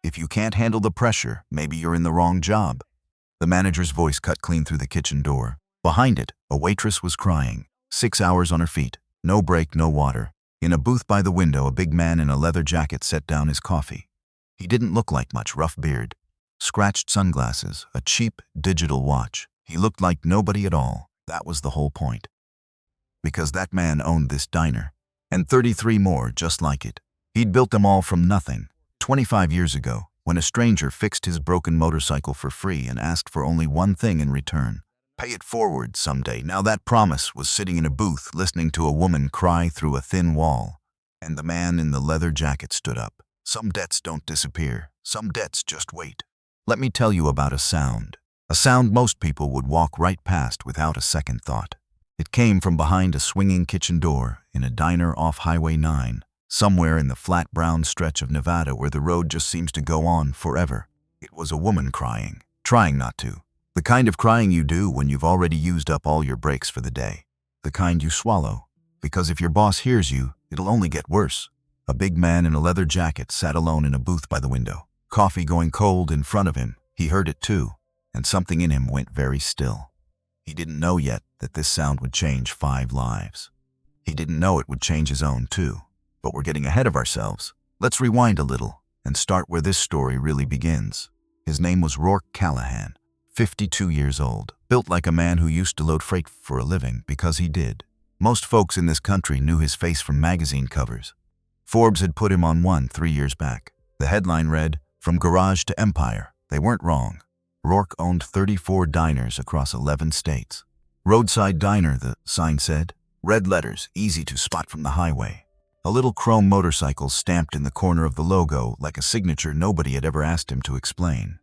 If you can't handle the pressure, maybe you're in the wrong job." The manager's voice cut clean through the kitchen door. Behind it, a waitress was crying. 6 hours on her feet. No break, no water. In a booth by the window, a big man in a leather jacket set down his coffee. He didn't look like much, rough beard, scratched sunglasses, a cheap digital watch. He looked like nobody at all. That was the whole point. Because that man owned this diner, and 33 more just like it. He'd built them all from nothing, 25 years ago, when a stranger fixed his broken motorcycle for free and asked for only one thing in return: pay it forward someday. Now that promise was sitting in a booth listening to a woman cry through a thin wall. And the man in the leather jacket stood up. Some debts don't disappear. Some debts just wait. Let me tell you about a sound. A sound most people would walk right past without a second thought. It came from behind a swinging kitchen door in a diner off Highway 9, somewhere in the flat brown stretch of Nevada where the road just seems to go on forever. It was a woman crying, trying not to. The kind of crying you do when you've already used up all your breaks for the day. The kind you swallow, because if your boss hears you, it'll only get worse. A big man in a leather jacket sat alone in a booth by the window. Coffee going cold in front of him. He heard it too, and something in him went very still. He didn't know yet that this sound would change 5 lives. He didn't know it would change his own too. But we're getting ahead of ourselves. Let's rewind a little and start where this story really begins. His name was Rourke Callahan, 52 years old, built like a man who used to load freight for a living because he did. Most folks in this country knew his face from magazine covers. Forbes had put him on one 3 years back. The headline read, "From Garage to Empire." They weren't wrong. Rourke owned 34 diners across 11 states. "Roadside diner," the sign said. Red letters, easy to spot from the highway. A little chrome motorcycle stamped in the corner of the logo like a signature nobody had ever asked him to explain.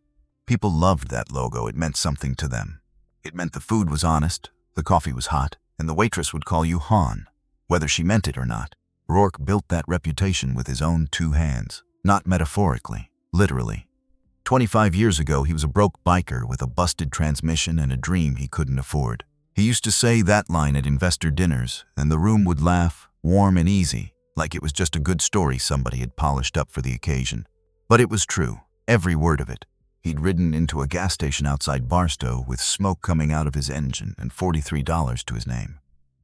People loved that logo. It meant something to them. It meant the food was honest, the coffee was hot, and the waitress would call you Hon, whether she meant it or not. Rourke built that reputation with his own 2 hands, not metaphorically, literally. 25 years ago, he was a broke biker with a busted transmission and a dream he couldn't afford. He used to say that line at investor dinners, and the room would laugh, warm and easy, like it was just a good story somebody had polished up for the occasion. But it was true, every word of it. He'd ridden into a gas station outside Barstow with smoke coming out of his engine and $43 to his name.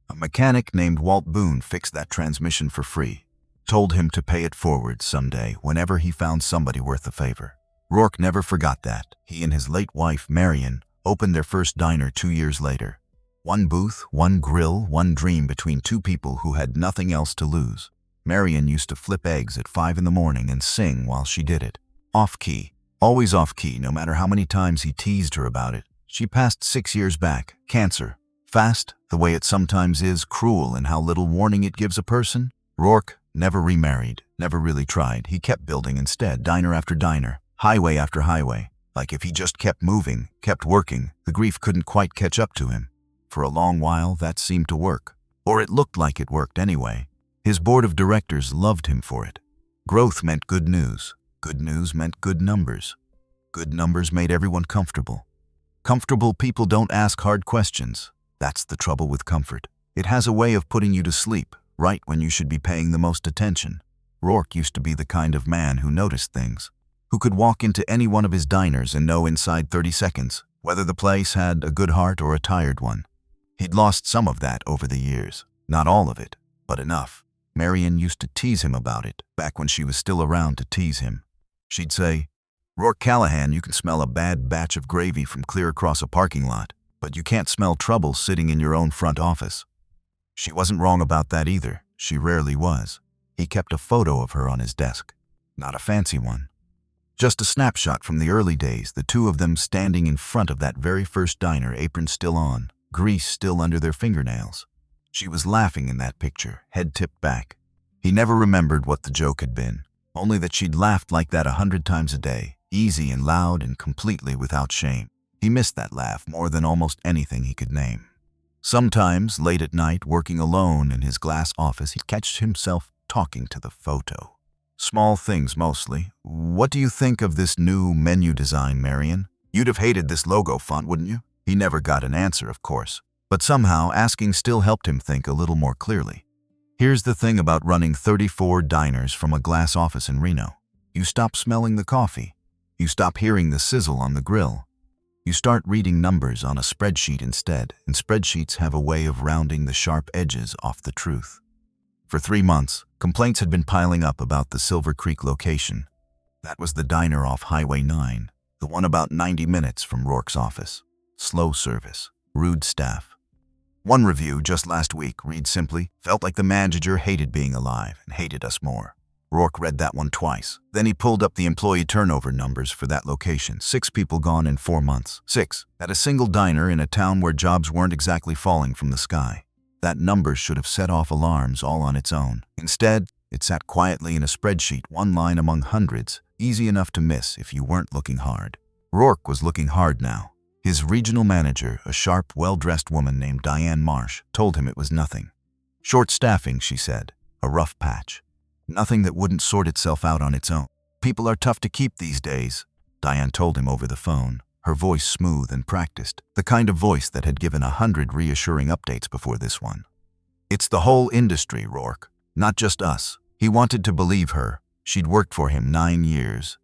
A mechanic named Walt Boone fixed that transmission for free, told him to pay it forward someday whenever he found somebody worth the favor. Rourke never forgot that. He and his late wife, Marion, opened their first diner 2 years later. One booth, one grill, one dream between 2 people who had nothing else to lose. Marion used to flip eggs at 5 in the morning and sing while she did it. Off-key. Always off-key, no matter how many times he teased her about it. She passed 6 years back. Cancer. Fast, the way it sometimes is, cruel in how little warning it gives a person. Rourke never remarried, never really tried. He kept building instead, diner after diner, highway after highway. Like if he just kept moving, kept working, the grief couldn't quite catch up to him. For a long while, that seemed to work. Or it looked like it worked anyway. His board of directors loved him for it. Growth meant good news. Good news meant good numbers. Good numbers made everyone comfortable. Comfortable people don't ask hard questions. That's the trouble with comfort. It has a way of putting you to sleep, right when you should be paying the most attention. Rourke used to be the kind of man who noticed things, who could walk into any one of his diners and know inside 30 seconds whether the place had a good heart or a tired one. He'd lost some of that over the years. Not all of it, but enough. Marion used to tease him about it, back when she was still around to tease him. She'd say, "Rourke Callahan, you can smell a bad batch of gravy from clear across a parking lot, but you can't smell trouble sitting in your own front office." She wasn't wrong about that either. She rarely was. He kept a photo of her on his desk. Not a fancy one. Just a snapshot from the early days, the 2 of them standing in front of that very first diner, apron still on, grease still under their fingernails. She was laughing in that picture, head tipped back. He never remembered what the joke had been, only that she'd laughed like that 100 times a day, easy and loud and completely without shame. He missed that laugh more than almost anything he could name. Sometimes, late at night, working alone in his glass office, he'd catch himself talking to the photo. Small things mostly. "What do you think of this new menu design, Marion? You'd have hated this logo font, wouldn't you?" He never got an answer, of course, but somehow asking still helped him think a little more clearly. Here's the thing about running 34 diners from a glass office in Reno. You stop smelling the coffee. You stop hearing the sizzle on the grill. You start reading numbers on a spreadsheet instead, and spreadsheets have a way of rounding the sharp edges off the truth. For 3 months, complaints had been piling up about the Silver Creek location. That was the diner off Highway 9, the one about 90 minutes from Rourke's office. Slow service, rude staff. One review just last week reads simply, "Felt like the manager hated being alive and hated us more." Rourke read that one twice. Then he pulled up the employee turnover numbers for that location. 6 people gone in 4 months. 6. At a single diner in a town where jobs weren't exactly falling from the sky. That number should have set off alarms all on its own. Instead, it sat quietly in a spreadsheet, one line among hundreds, easy enough to miss if you weren't looking hard. Rourke was looking hard now. His regional manager, a sharp, well-dressed woman named Diane Marsh, told him it was nothing. Short staffing, she said. A rough patch. Nothing that wouldn't sort itself out on its own. People are tough to keep these days, Diane told him over the phone, her voice smooth and practiced, the kind of voice that had given 100 reassuring updates before this one. It's the whole industry, Rourke, not just us. He wanted to believe her. She'd worked for him 9 years.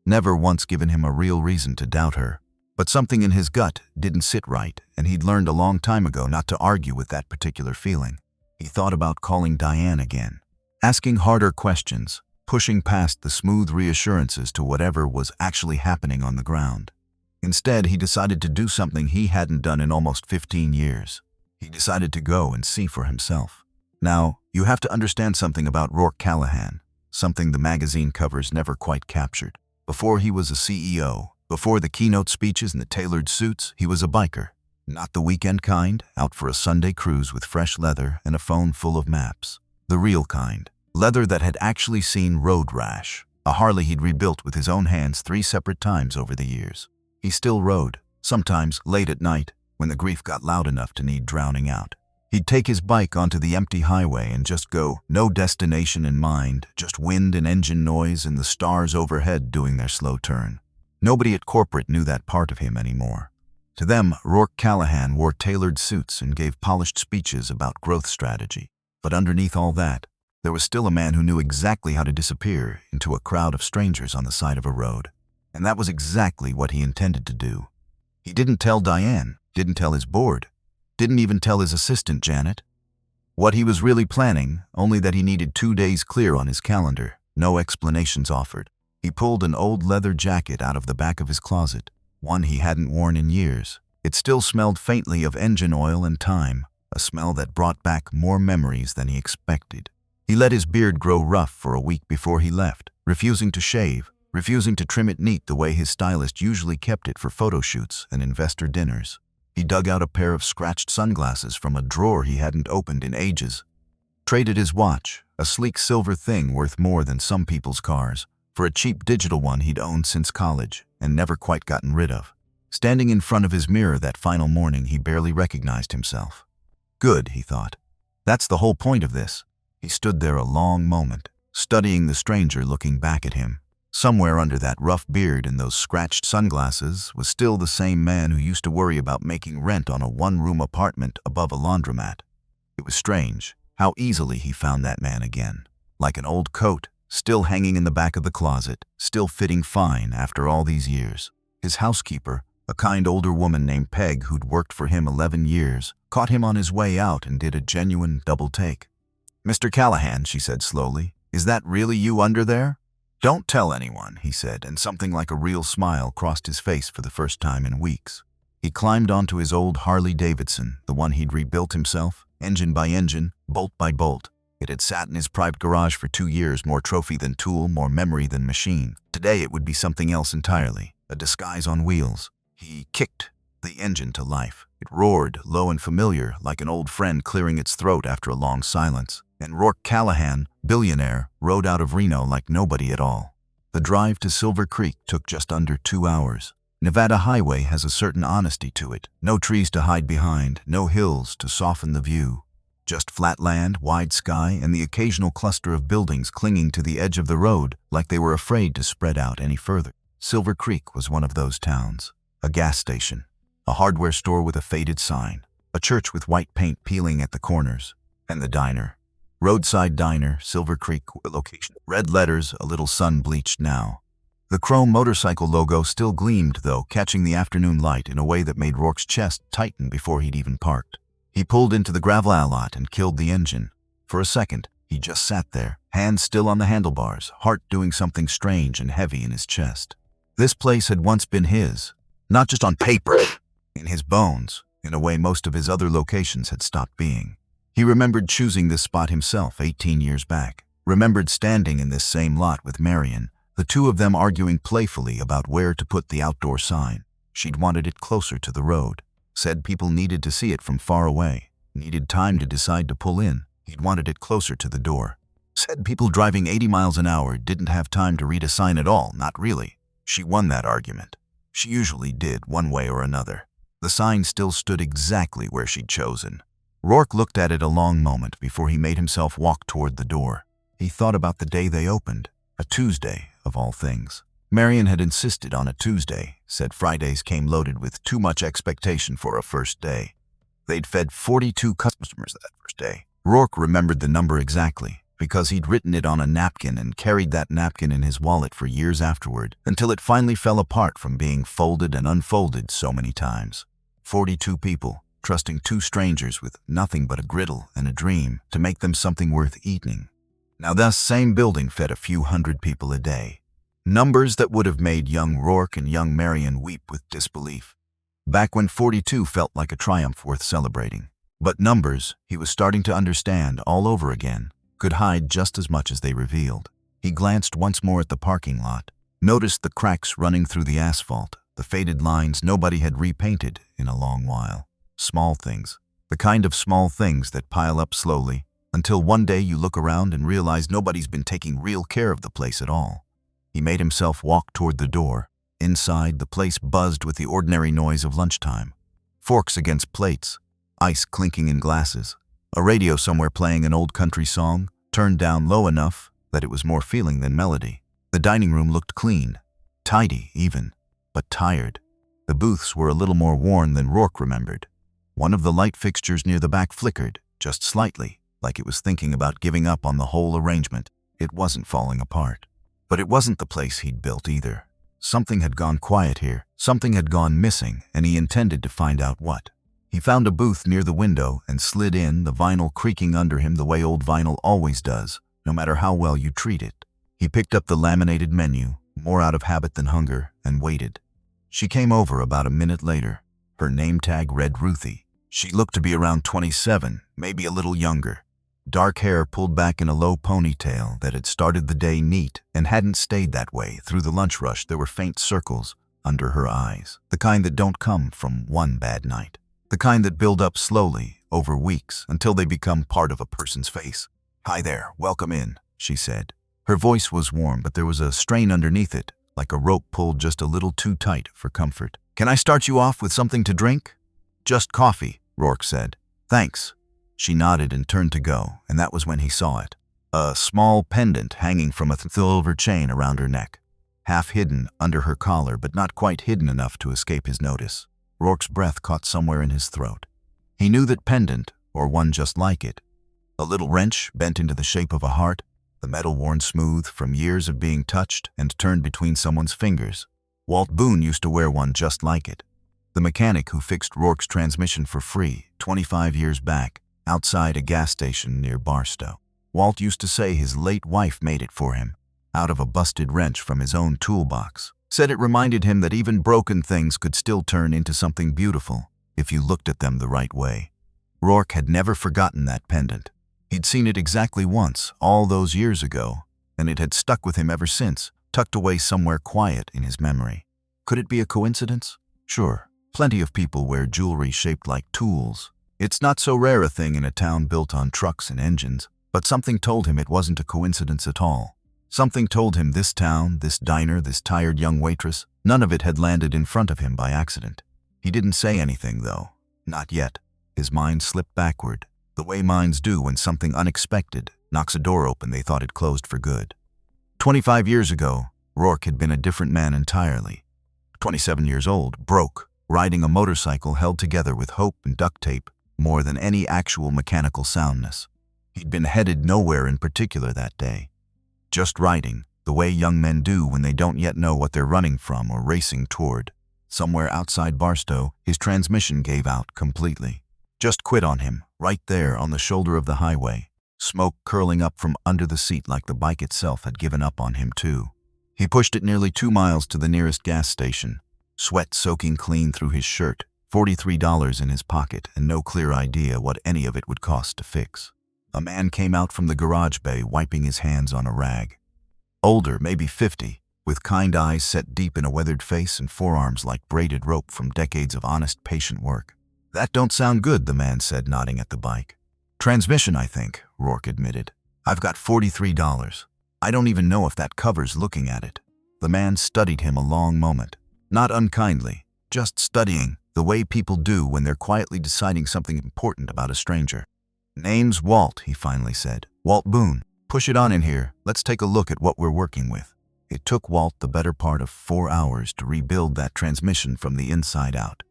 Never once given him a real reason to doubt her. But something in his gut didn't sit right, and he'd learned a long time ago not to argue with that particular feeling. He thought about calling Diane again. Asking harder questions, pushing past the smooth reassurances to whatever was actually happening on the ground. Instead, he decided to do something he hadn't done in almost 15 years. He decided to go and see for himself. Now, you have to understand something about Rourke Callahan, something the magazine covers never quite captured. Before he was a CEO, before the keynote speeches and the tailored suits, he was a biker. Not the weekend kind, out for a Sunday cruise with fresh leather and a phone full of maps. The real kind. Leather that had actually seen road rash, a Harley he'd rebuilt with his own hands 3 separate times over the years. He still rode, sometimes late at night, when the grief got loud enough to need drowning out. He'd take his bike onto the empty highway and just go, no destination in mind, just wind and engine noise and the stars overhead doing their slow turn. Nobody at corporate knew that part of him anymore. To them, Rourke Callahan wore tailored suits and gave polished speeches about growth strategy. But underneath all that, there was still a man who knew exactly how to disappear into a crowd of strangers on the side of a road. And that was exactly what he intended to do. He didn't tell Diane, didn't tell his board, didn't even tell his assistant Janet. What he was really planning, only that he needed 2 days clear on his calendar, no explanations offered. He pulled an old leather jacket out of the back of his closet, one he hadn't worn in years. It still smelled faintly of engine oil and time, a smell that brought back more memories than he expected. He let his beard grow rough for a week before he left, refusing to shave, refusing to trim it neat the way his stylist usually kept it for photo shoots and investor dinners. He dug out a pair of scratched sunglasses from a drawer he hadn't opened in ages, traded his watch, a sleek silver thing worth more than some people's cars, for a cheap digital one he'd owned since college and never quite gotten rid of. Standing in front of his mirror that final morning, he barely recognized himself. Good, he thought. That's the whole point of this. He stood there a long moment, studying the stranger looking back at him. Somewhere under that rough beard and those scratched sunglasses was still the same man who used to worry about making rent on a one-room apartment above a laundromat. It was strange how easily he found that man again. Like an old coat, still hanging in the back of the closet, still fitting fine after all these years. His housekeeper, a kind older woman named Peg who'd worked for him 11 years, caught him on his way out and did a genuine double take. "Mr. Callahan," she said slowly, "is that really you under there?" "Don't tell anyone," he said, and something like a real smile crossed his face for the first time in weeks. He climbed onto his old Harley Davidson, the one he'd rebuilt himself, engine by engine, bolt by bolt. It had sat in his private garage for 2 years, more trophy than tool, more memory than machine. Today it would be something else entirely, a disguise on wheels. He kicked the engine to life. It roared, low and familiar, like an old friend clearing its throat after a long silence. And Rourke Callahan, billionaire, rode out of Reno like nobody at all. The drive to Silver Creek took just under 2 hours. Nevada highway has a certain honesty to it. No trees to hide behind, no hills to soften the view. Just flat land, wide sky, and the occasional cluster of buildings clinging to the edge of the road like they were afraid to spread out any further. Silver Creek was one of those towns. A gas station, a hardware store with a faded sign, a church with white paint peeling at the corners, and the diner. Roadside diner, Silver Creek location. Red letters, a little sun-bleached now. The chrome motorcycle logo still gleamed, though, catching the afternoon light in a way that made Rourke's chest tighten before he'd even parked. He pulled into the gravel lot and killed the engine. For a second, he just sat there, hands still on the handlebars, heart doing something strange and heavy in his chest. This place had once been his, not just on paper, in his bones, in a way most of his other locations had stopped being. He remembered choosing this spot himself 18 years back, remembered standing in this same lot with Marion, the two of them arguing playfully about where to put the outdoor sign. She'd wanted it closer to the road, said people needed to see it from far away, needed time to decide to pull in. He'd wanted it closer to the door. Said people driving 80 miles an hour didn't have time to read a sign at all, not really. She won that argument. She usually did, one way or another. The sign still stood exactly where she'd chosen. Rourke looked at it a long moment before he made himself walk toward the door. He thought about the day they opened, a Tuesday, of all things. Marion had insisted on a Tuesday, said Fridays came loaded with too much expectation for a first day. They'd fed 42 customers that first day. Rourke remembered the number exactly, because he'd written it on a napkin and carried that napkin in his wallet for years afterward, until it finally fell apart from being folded and unfolded so many times. 42 people, trusting two strangers with nothing but a griddle and a dream to make them something worth eating. Now this same building fed a few hundred people a day. Numbers that would have made young Rourke and young Marion weep with disbelief. Back when 42 felt like a triumph worth celebrating. But numbers, he was starting to understand all over again, could hide just as much as they revealed. He glanced once more at the parking lot, noticed the cracks running through the asphalt, the faded lines nobody had repainted in a long while. Small things, the kind of small things that pile up slowly, until one day you look around and realize nobody's been taking real care of the place at all. He made himself walk toward the door. Inside, the place buzzed with the ordinary noise of lunchtime. Forks against plates, ice clinking in glasses, a radio somewhere playing an old country song, turned down low enough that it was more feeling than melody. The dining room looked clean, tidy even, but tired. The booths were a little more worn than Rourke remembered. One of the light fixtures near the back flickered, just slightly, like it was thinking about giving up on the whole arrangement. It wasn't falling apart. But it wasn't the place he'd built either. Something had gone quiet here, something had gone missing, and he intended to find out what. He found a booth near the window and slid in, the vinyl creaking under him the way old vinyl always does, no matter how well you treat it. He picked up the laminated menu, more out of habit than hunger, and waited. She came over about a minute later. Her name tag read Ruthie. She looked to be around 27, maybe a little younger. Dark hair pulled back in a low ponytail that had started the day neat and hadn't stayed that way through the lunch rush. There were faint circles under her eyes, the kind that don't come from one bad night. The kind that build up slowly, over weeks, until they become part of a person's face. "Hi there, welcome in," she said. Her voice was warm, but there was a strain underneath it, like a rope pulled just a little too tight for comfort. "Can I start you off with something to drink?" "Just coffee," Rourke said. "Thanks." She nodded and turned to go, and that was when he saw it. A small pendant hanging from a silver chain around her neck, half hidden under her collar, but not quite hidden enough to escape his notice. Rourke's breath caught somewhere in his throat. He knew that pendant, or one just like it, a little wrench bent into the shape of a heart, the metal worn smooth from years of being touched and turned between someone's fingers. Walt Boone used to wear one just like it. The mechanic who fixed Rourke's transmission for free 25 years back, outside a gas station near Barstow. Walt used to say his late wife made it for him, out of a busted wrench from his own toolbox. Said it reminded him that even broken things could still turn into something beautiful if you looked at them the right way. Rourke had never forgotten that pendant. He'd seen it exactly once, all those years ago, and it had stuck with him ever since, tucked away somewhere quiet in his memory. Could it be a coincidence? Sure, plenty of people wear jewelry shaped like tools. It's not so rare a thing in a town built on trucks and engines, but something told him it wasn't a coincidence at all. Something told him this town, this diner, this tired young waitress, none of it had landed in front of him by accident. He didn't say anything, though. Not yet. His mind slipped backward, the way minds do when something unexpected knocks a door open they thought had closed for good. 25 years ago, Rourke had been a different man entirely. 27 years old, broke, riding a motorcycle held together with hope and duct tape more than any actual mechanical soundness. He'd been headed nowhere in particular that day. Just riding, the way young men do when they don't yet know what they're running from or racing toward. Somewhere outside Barstow, his transmission gave out completely. Just quit on him, right there on the shoulder of the highway. Smoke curling up from under the seat like the bike itself had given up on him too. He pushed it nearly 2 miles to the nearest gas station, sweat soaking clean through his shirt, $43 in his pocket, and no clear idea what any of it would cost to fix. A man came out from the garage bay wiping his hands on a rag. Older, maybe 50, with kind eyes set deep in a weathered face and forearms like braided rope from decades of honest, patient work. "That don't sound good," the man said, nodding at the bike. "Transmission, I think," Rourke admitted. "I've got $43. I don't even know if that covers looking at it." The man studied him a long moment. Not unkindly, just studying, the way people do when they're quietly deciding something important about a stranger. "Name's Walt," he finally said. "Walt Boone. Push it on in here. Let's take a look at what we're working with." It took Walt the better part of 4 hours to rebuild that transmission from the inside out.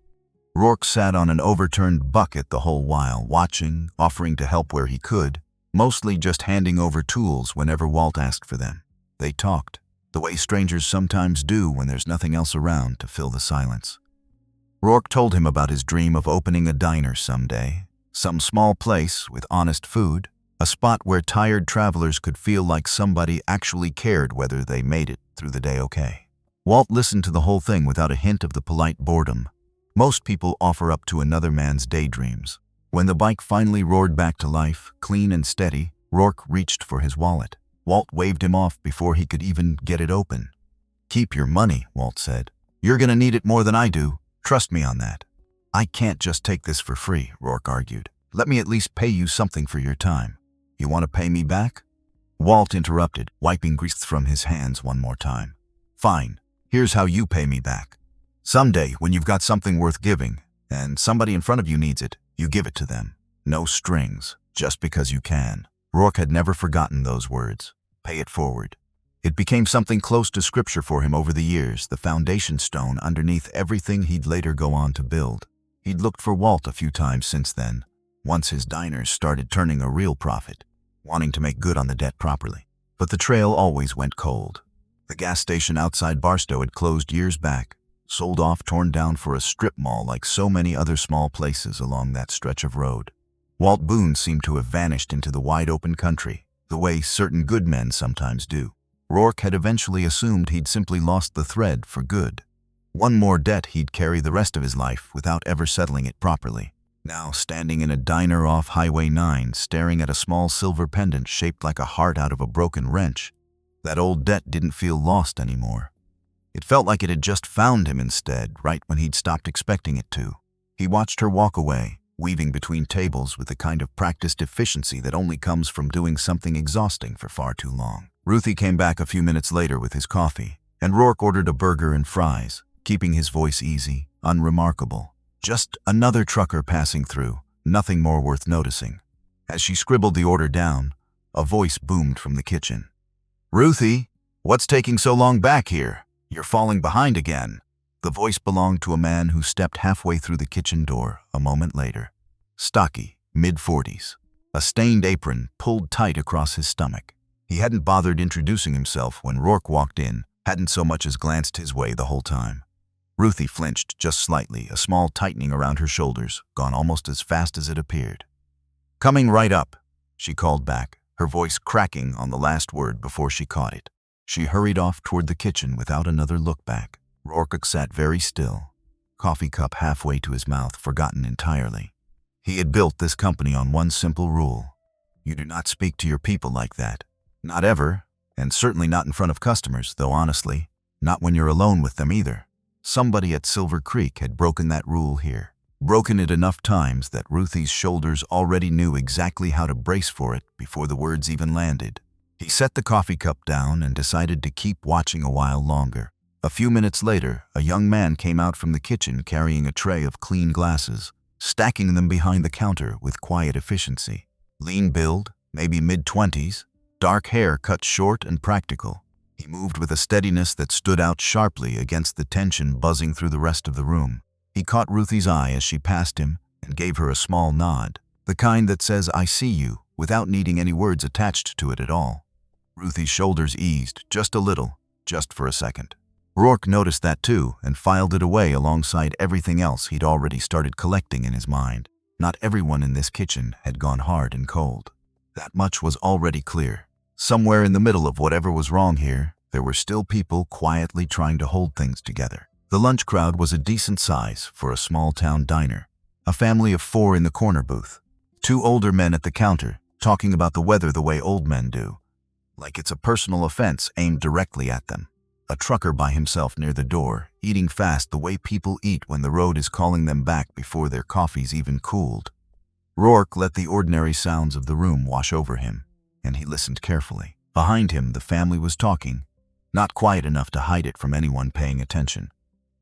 Rourke sat on an overturned bucket the whole while, watching, offering to help where he could, mostly just handing over tools whenever Walt asked for them. They talked, the way strangers sometimes do when there's nothing else around to fill the silence. Rourke told him about his dream of opening a diner someday, some small place with honest food, a spot where tired travelers could feel like somebody actually cared whether they made it through the day okay. Walt listened to the whole thing without a hint of the polite boredom most people offer up to another man's daydreams. When the bike finally roared back to life, clean and steady, Rourke reached for his wallet. Walt waved him off before he could even get it open. "Keep your money," Walt said. "You're gonna need it more than I do. Trust me on that." "I can't just take this for free," Rourke argued. "Let me at least pay you something for your time." "You want to pay me back?" Walt interrupted, wiping grease from his hands one more time. "Fine. Here's how you pay me back. Someday, when you've got something worth giving, and somebody in front of you needs it, you give it to them. No strings, just because you can." Rourke had never forgotten those words. Pay it forward. It became something close to scripture for him over the years, the foundation stone underneath everything he'd later go on to build. He'd looked for Walt a few times since then, once his diners started turning a real profit, wanting to make good on the debt properly. But the trail always went cold. The gas station outside Barstow had closed years back, sold off, torn down for a strip mall like so many other small places along that stretch of road. Walt Boone seemed to have vanished into the wide-open country, the way certain good men sometimes do. Rourke had eventually assumed he'd simply lost the thread for good. One more debt he'd carry the rest of his life without ever settling it properly. Now, standing in a diner off Highway 9, staring at a small silver pendant shaped like a heart out of a broken wrench, that old debt didn't feel lost anymore. It felt like it had just found him instead, right when he'd stopped expecting it to. He watched her walk away, weaving between tables with the kind of practiced efficiency that only comes from doing something exhausting for far too long. Ruthie came back a few minutes later with his coffee, and Rourke ordered a burger and fries, keeping his voice easy, unremarkable. Just another trucker passing through, nothing more worth noticing. As she scribbled the order down, a voice boomed from the kitchen. "Ruthie, what's taking so long back here? You're falling behind again." The voice belonged to a man who stepped halfway through the kitchen door a moment later. Stocky, mid-40s, a stained apron pulled tight across his stomach. He hadn't bothered introducing himself when Rourke walked in, hadn't so much as glanced his way the whole time. Ruthie flinched just slightly, a small tightening around her shoulders, gone almost as fast as it appeared. "Coming right up," she called back, her voice cracking on the last word before she caught it. She hurried off toward the kitchen without another look back. Rourke sat very still, coffee cup halfway to his mouth, forgotten entirely. He had built this company on one simple rule. You do not speak to your people like that. Not ever, and certainly not in front of customers, though honestly, not when you're alone with them either. Somebody at Silver Creek had broken that rule here. Broken it enough times that Ruthie's shoulders already knew exactly how to brace for it before the words even landed. He set the coffee cup down and decided to keep watching a while longer. A few minutes later, a young man came out from the kitchen carrying a tray of clean glasses, stacking them behind the counter with quiet efficiency. Lean build, maybe mid-20s, dark hair cut short and practical. He moved with a steadiness that stood out sharply against the tension buzzing through the rest of the room. He caught Ruthie's eye as she passed him and gave her a small nod, the kind that says, "I see you," without needing any words attached to it at all. Ruthie's shoulders eased, just a little, just for a second. Rourke noticed that too and filed it away alongside everything else he'd already started collecting in his mind. Not everyone in this kitchen had gone hard and cold. That much was already clear. Somewhere in the middle of whatever was wrong here, there were still people quietly trying to hold things together. The lunch crowd was a decent size for a small-town diner. A family of 4 in the corner booth. 2 older men at the counter, talking about the weather the way old men do. Like it's a personal offense aimed directly at them. A trucker by himself near the door, eating fast the way people eat when the road is calling them back before their coffee's even cooled. Rourke let the ordinary sounds of the room wash over him, and he listened carefully. Behind him, the family was talking, not quiet enough to hide it from anyone paying attention.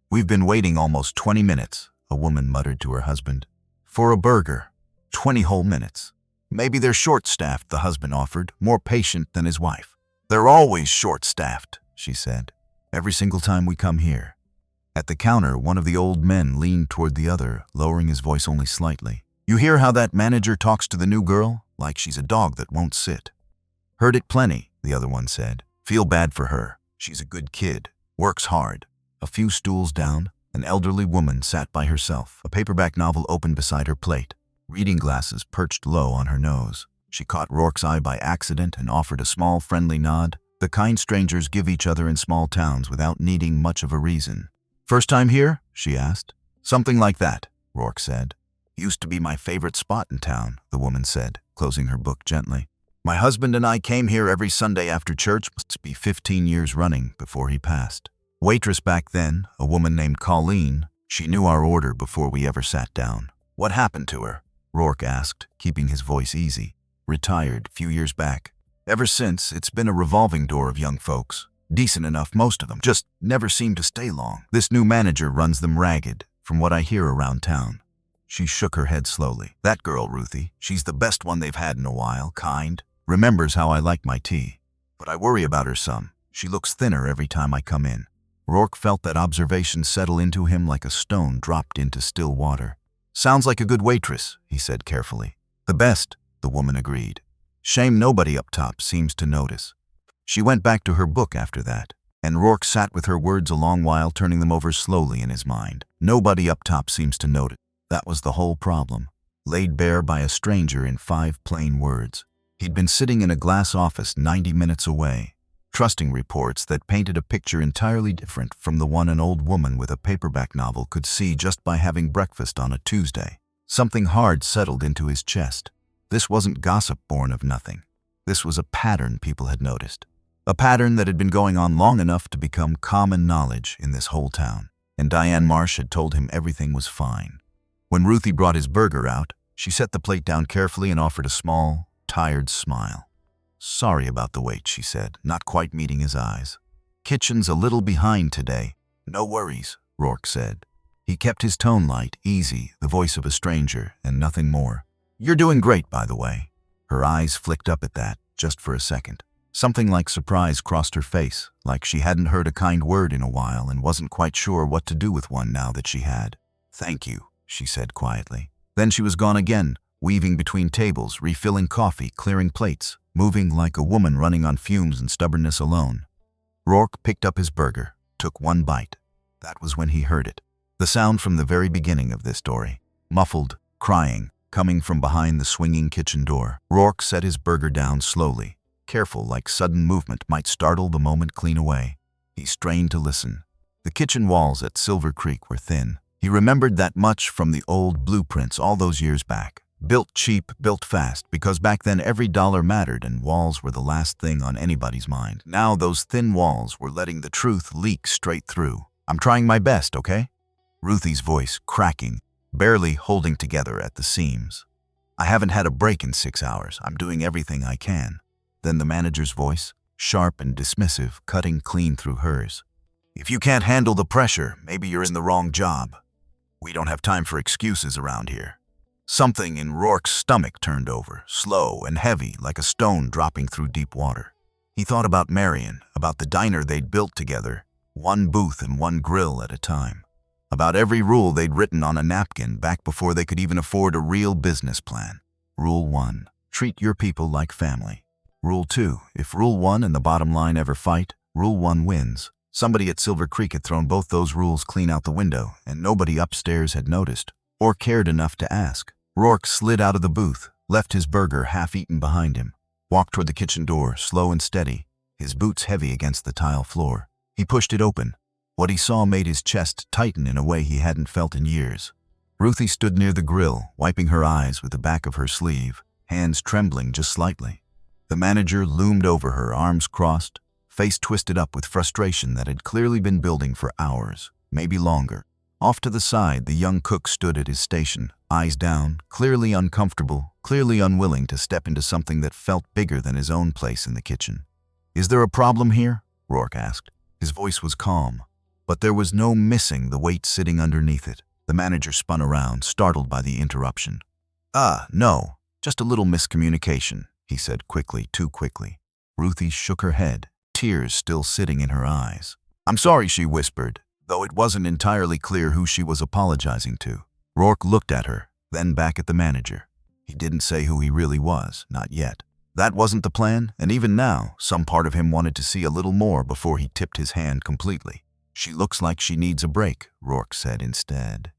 "We've been waiting almost 20 minutes, a woman muttered to her husband. "For a burger. 20 whole minutes." "Maybe they're short-staffed," the husband offered, more patient than his wife. "They're always short-staffed," she said. "Every single time we come here." At the counter, one of the old men leaned toward the other, lowering his voice only slightly. "You hear how that manager talks to the new girl? Like she's a dog that won't sit." "Heard it plenty," the other one said. "Feel bad for her. She's a good kid. Works hard." A few stools down, an elderly woman sat by herself, a paperback novel open beside her plate, reading glasses perched low on her nose. She caught Rourke's eye by accident and offered a small, friendly nod, the kind strangers give each other in small towns without needing much of a reason. "First time here?" she asked. "Something like that," Rourke said. "Used to be my favorite spot in town," the woman said, closing her book gently. "My husband and I came here every Sunday after church, must be 15 years running before he passed. Waitress back then, a woman named Colleen, she knew our order before we ever sat down." "What happened to her?" Rourke asked, keeping his voice easy. "Retired, few years back. Ever since, it's been a revolving door of young folks. Decent enough, most of them, just never seem to stay long. This new manager runs them ragged, from what I hear around town." She shook her head slowly. "That girl, Ruthie, she's the best one they've had in a while, kind. Remembers how I like my tea. But I worry about her some. She looks thinner every time I come in." Rourke felt that observation settle into him like a stone dropped into still water. "Sounds like a good waitress," he said carefully. "The best," the woman agreed. "Shame nobody up top seems to notice." She went back to her book after that, and Rourke sat with her words a long while, turning them over slowly in his mind. Nobody up top seems to notice. That was the whole problem, laid bare by a stranger in 5 plain words. He'd been sitting in a glass office 90 minutes away, trusting reports that painted a picture entirely different from the one an old woman with a paperback novel could see just by having breakfast on a Tuesday. Something hard settled into his chest. This wasn't gossip born of nothing. This was a pattern people had noticed. A pattern that had been going on long enough to become common knowledge in this whole town. And Diane Marsh had told him everything was fine. When Ruthie brought his burger out, she set the plate down carefully and offered a small, tired smile. "Sorry about the wait," she said, not quite meeting his eyes. "Kitchen's a little behind today." "No worries," Rourke said. He kept his tone light, easy, the voice of a stranger, and nothing more. "You're doing great, by the way." Her eyes flicked up at that, just for a second. Something like surprise crossed her face, like she hadn't heard a kind word in a while and wasn't quite sure what to do with one now that she had. "Thank you," she said quietly. Then she was gone again, weaving between tables, refilling coffee, clearing plates, moving like a woman running on fumes and stubbornness alone. Rourke picked up his burger, took one bite. That was when he heard it. The sound from the very beginning of this story. Muffled, crying, coming from behind the swinging kitchen door. Rourke set his burger down slowly, careful like sudden movement might startle the moment clean away. He strained to listen. The kitchen walls at Silver Creek were thin. He remembered that much from the old blueprints all those years back. Built cheap, built fast, because back then every dollar mattered and walls were the last thing on anybody's mind. Now those thin walls were letting the truth leak straight through. "I'm trying my best, okay?" Ruthie's voice cracking, barely holding together at the seams. "I haven't had a break in 6 hours. I'm doing everything I can." Then the manager's voice, sharp and dismissive, cutting clean through hers. "If you can't handle the pressure, maybe you're in the wrong job. We don't have time for excuses around here." Something in Rourke's stomach turned over, slow and heavy, like a stone dropping through deep water. He thought about Marion, about the diner they'd built together, one booth and one grill at a time. About every rule they'd written on a napkin back before they could even afford a real business plan. Rule 1. Treat your people like family. Rule 2. If Rule 1 and the bottom line ever fight, Rule 1 wins. Somebody at Silver Creek had thrown both those rules clean out the window, and nobody upstairs had noticed, or cared enough to ask. Rourke slid out of the booth, left his burger half-eaten behind him, walked toward the kitchen door, slow and steady, his boots heavy against the tile floor. He pushed it open. What he saw made his chest tighten in a way he hadn't felt in years. Ruthie stood near the grill, wiping her eyes with the back of her sleeve, hands trembling just slightly. The manager loomed over her, arms crossed, face twisted up with frustration that had clearly been building for hours, maybe longer. Off to the side, the young cook stood at his station, eyes down, clearly uncomfortable, clearly unwilling to step into something that felt bigger than his own place in the kitchen. "Is there a problem here?" Rourke asked. His voice was calm, but there was no missing the weight sitting underneath it. The manager spun around, startled by the interruption. No, just a little miscommunication," he said quickly, too quickly. Ruthie shook her head, tears still sitting in her eyes. "I'm sorry," she whispered, though it wasn't entirely clear who she was apologizing to. Rourke looked at her, then back at the manager. He didn't say who he really was, not yet. That wasn't the plan, and even now, some part of him wanted to see a little more before he tipped his hand completely. "She looks like she needs a break," Rourke said instead.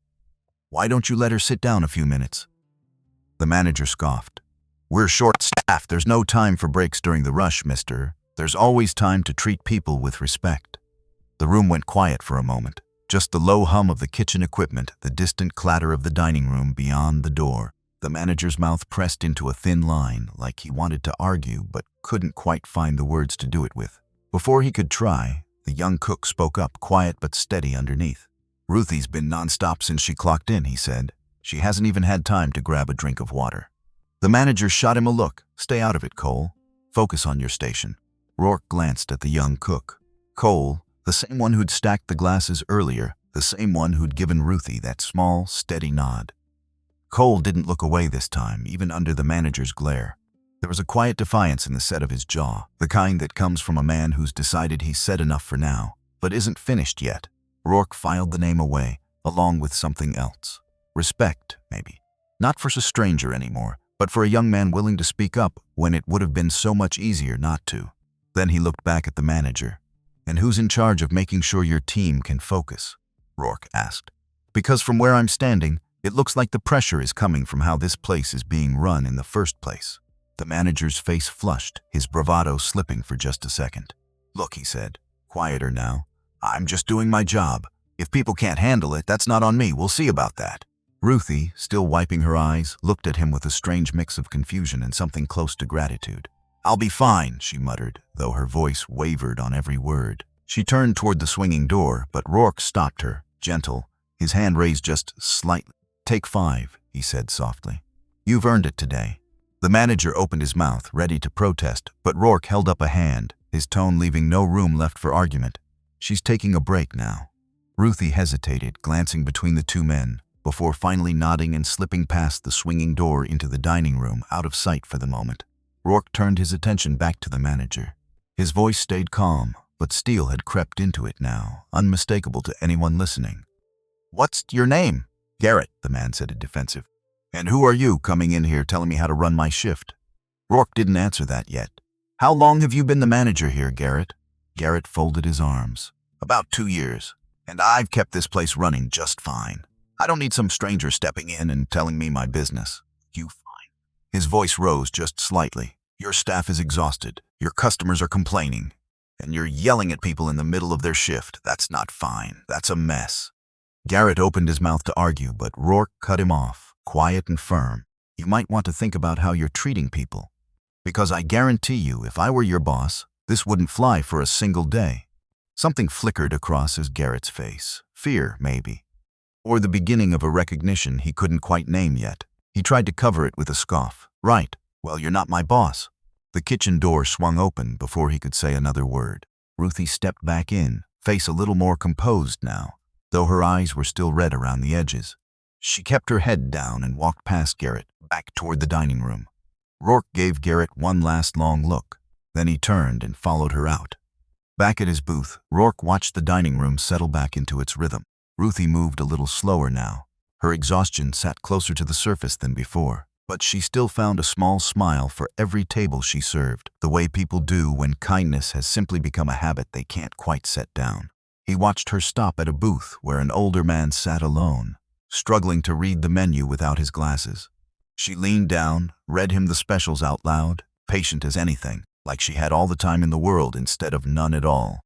"Why don't you let her sit down a few minutes?" The manager scoffed. "We're short-staffed. There's no time for breaks during the rush, mister. There's always time to treat people with respect." The room went quiet for a moment. Just the low hum of the kitchen equipment, the distant clatter of the dining room beyond the door. The manager's mouth pressed into a thin line, like he wanted to argue but couldn't quite find the words to do it with. Before he could try, the young cook spoke up, quiet but steady underneath. "Ruthie's been nonstop since she clocked in," he said. "She hasn't even had time to grab a drink of water." The manager shot him a look. "Stay out of it, Cole. Focus on your station." Rourke glanced at the young cook. Cole, the same one who'd stacked the glasses earlier, the same one who'd given Ruthie that small, steady nod. Cole didn't look away this time, even under the manager's glare. There was a quiet defiance in the set of his jaw, the kind that comes from a man who's decided he's said enough for now, but isn't finished yet. Rourke filed the name away, along with something else. Respect, maybe. Not for a stranger anymore, but for a young man willing to speak up when it would have been so much easier not to. Then he looked back at the manager. "And who's in charge of making sure your team can focus?" Rourke asked. "Because from where I'm standing, it looks like the pressure is coming from how this place is being run in the first place." The manager's face flushed, his bravado slipping for just a second. "Look," he said, quieter now, "I'm just doing my job. If people can't handle it, that's not on me. We'll see about that." Ruthie, still wiping her eyes, looked at him with a strange mix of confusion and something close to gratitude. "I'll be fine," she muttered, though her voice wavered on every word. She turned toward the swinging door, but Rourke stopped her, gentle, his hand raised just slightly. "Take 5, he said softly. "You've earned it today." The manager opened his mouth, ready to protest, but Rourke held up a hand, his tone leaving no room left for argument. "She's taking a break now." Ruthie hesitated, glancing between the two men, before finally nodding and slipping past the swinging door into the dining room, out of sight for the moment. Rourke turned his attention back to the manager. His voice stayed calm, but steel had crept into it now, unmistakable to anyone listening. "What's your name?" "Garrett," the man said, defensive. "And who are you coming in here telling me how to run my shift?" Rourke didn't answer that yet. "How long have you been the manager here, Garrett?" Garrett folded his arms. "About 2 years, and I've kept this place running just fine. I don't need some stranger stepping in and telling me my business." "You fine." His voice rose just slightly. "Your staff is exhausted. Your customers are complaining. And you're yelling at people in the middle of their shift. That's not fine. That's a mess." Garrett opened his mouth to argue, but Rourke cut him off, quiet and firm. "You might want to think about how you're treating people. Because I guarantee you, if I were your boss, this wouldn't fly for a single day." Something flickered across his Garrett's face. Fear, maybe. Or the beginning of a recognition he couldn't quite name yet. He tried to cover it with a scoff. "Right. Well, you're not my boss." The kitchen door swung open before he could say another word. Ruthie stepped back in, face a little more composed now, though her eyes were still red around the edges. She kept her head down and walked past Garrett, back toward the dining room. Rourke gave Garrett one last long look. Then he turned and followed her out. Back at his booth, Rourke watched the dining room settle back into its rhythm. Ruthie moved a little slower now. Her exhaustion sat closer to the surface than before. But she still found a small smile for every table she served, the way people do when kindness has simply become a habit they can't quite set down. He watched her stop at a booth where an older man sat alone, struggling to read the menu without his glasses. She leaned down, read him the specials out loud, patient as anything, like she had all the time in the world instead of none at all.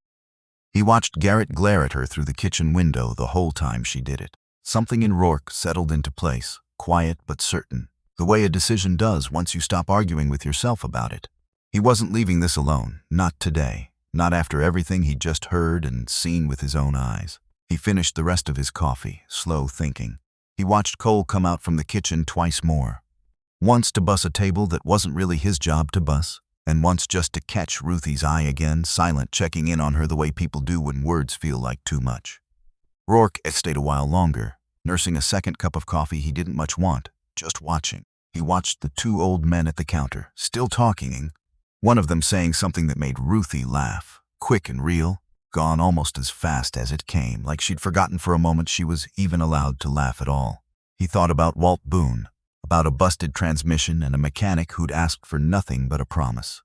He watched Garrett glare at her through the kitchen window the whole time she did it. Something in Rourke settled into place, quiet but certain, the way a decision does once you stop arguing with yourself about it. He wasn't leaving this alone, not today, not after everything he'd just heard and seen with his own eyes. He finished the rest of his coffee, slow thinking. He watched Cole come out from the kitchen twice more. Once to bus a table that wasn't really his job to bus, and once just to catch Ruthie's eye again, silent, checking in on her the way people do when words feel like too much. Rourke stayed a while longer, nursing a second cup of coffee he didn't much want, just watching. He watched the two old men at the counter, still talking, one of them saying something that made Ruthie laugh, quick and real, gone almost as fast as it came, like she'd forgotten for a moment she was even allowed to laugh at all. He thought about Walt Boone, about a busted transmission and a mechanic who'd asked for nothing but a promise.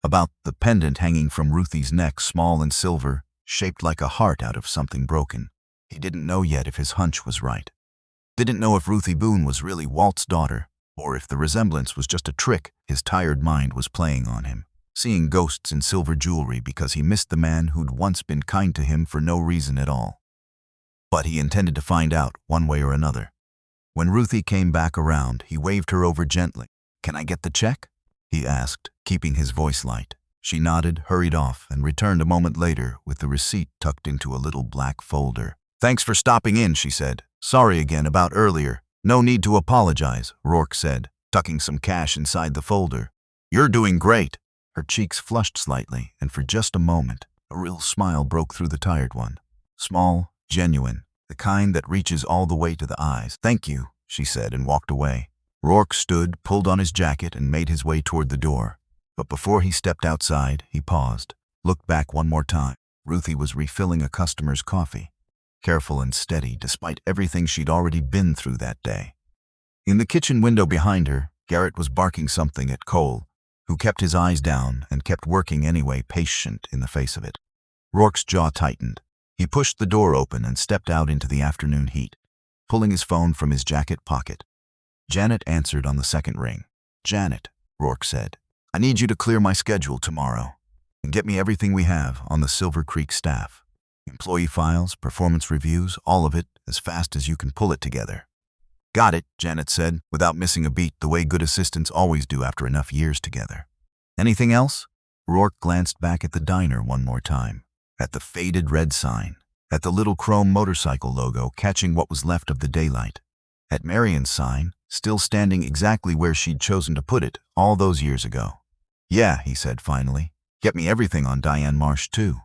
About the pendant hanging from Ruthie's neck, small and silver, shaped like a heart out of something broken. He didn't know yet if his hunch was right. Didn't know if Ruthie Boone was really Walt's daughter, or if the resemblance was just a trick his tired mind was playing on him, seeing ghosts in silver jewelry because he missed the man who'd once been kind to him for no reason at all. But he intended to find out one way or another. When Ruthie came back around, he waved her over gently. "Can I get the check?" he asked, keeping his voice light. She nodded, hurried off, and returned a moment later with the receipt tucked into a little black folder. "Thanks for stopping in," she said. "Sorry again about earlier." "No need to apologize," Rourke said, tucking some cash inside the folder. "You're doing great." Her cheeks flushed slightly, and for just a moment, a real smile broke through the tired one. Small, genuine, the kind that reaches all the way to the eyes. "Thank you," she said, and walked away. Rourke stood, pulled on his jacket, and made his way toward the door. But before he stepped outside, he paused, looked back one more time. Ruthie was refilling a customer's coffee, careful and steady despite everything she'd already been through that day. In the kitchen window behind her, Garrett was barking something at Cole, who kept his eyes down and kept working anyway, patient in the face of it. Rourke's jaw tightened. He pushed the door open and stepped out into the afternoon heat, pulling his phone from his jacket pocket. Janet answered on the second ring. "Janet," Rourke said, "I need you to clear my schedule tomorrow and get me everything we have on the Silver Creek staff. Employee files, performance reviews, all of it, as fast as you can pull it together." "Got it," Janet said, without missing a beat, the way good assistants always do after enough years together. "Anything else?" Rourke glanced back at the diner one more time, at the faded red sign, at the little chrome motorcycle logo catching what was left of the daylight, at Marion's sign, still standing exactly where she'd chosen to put it all those years ago. "Yeah," he said finally, "get me everything on Diane Marsh, too.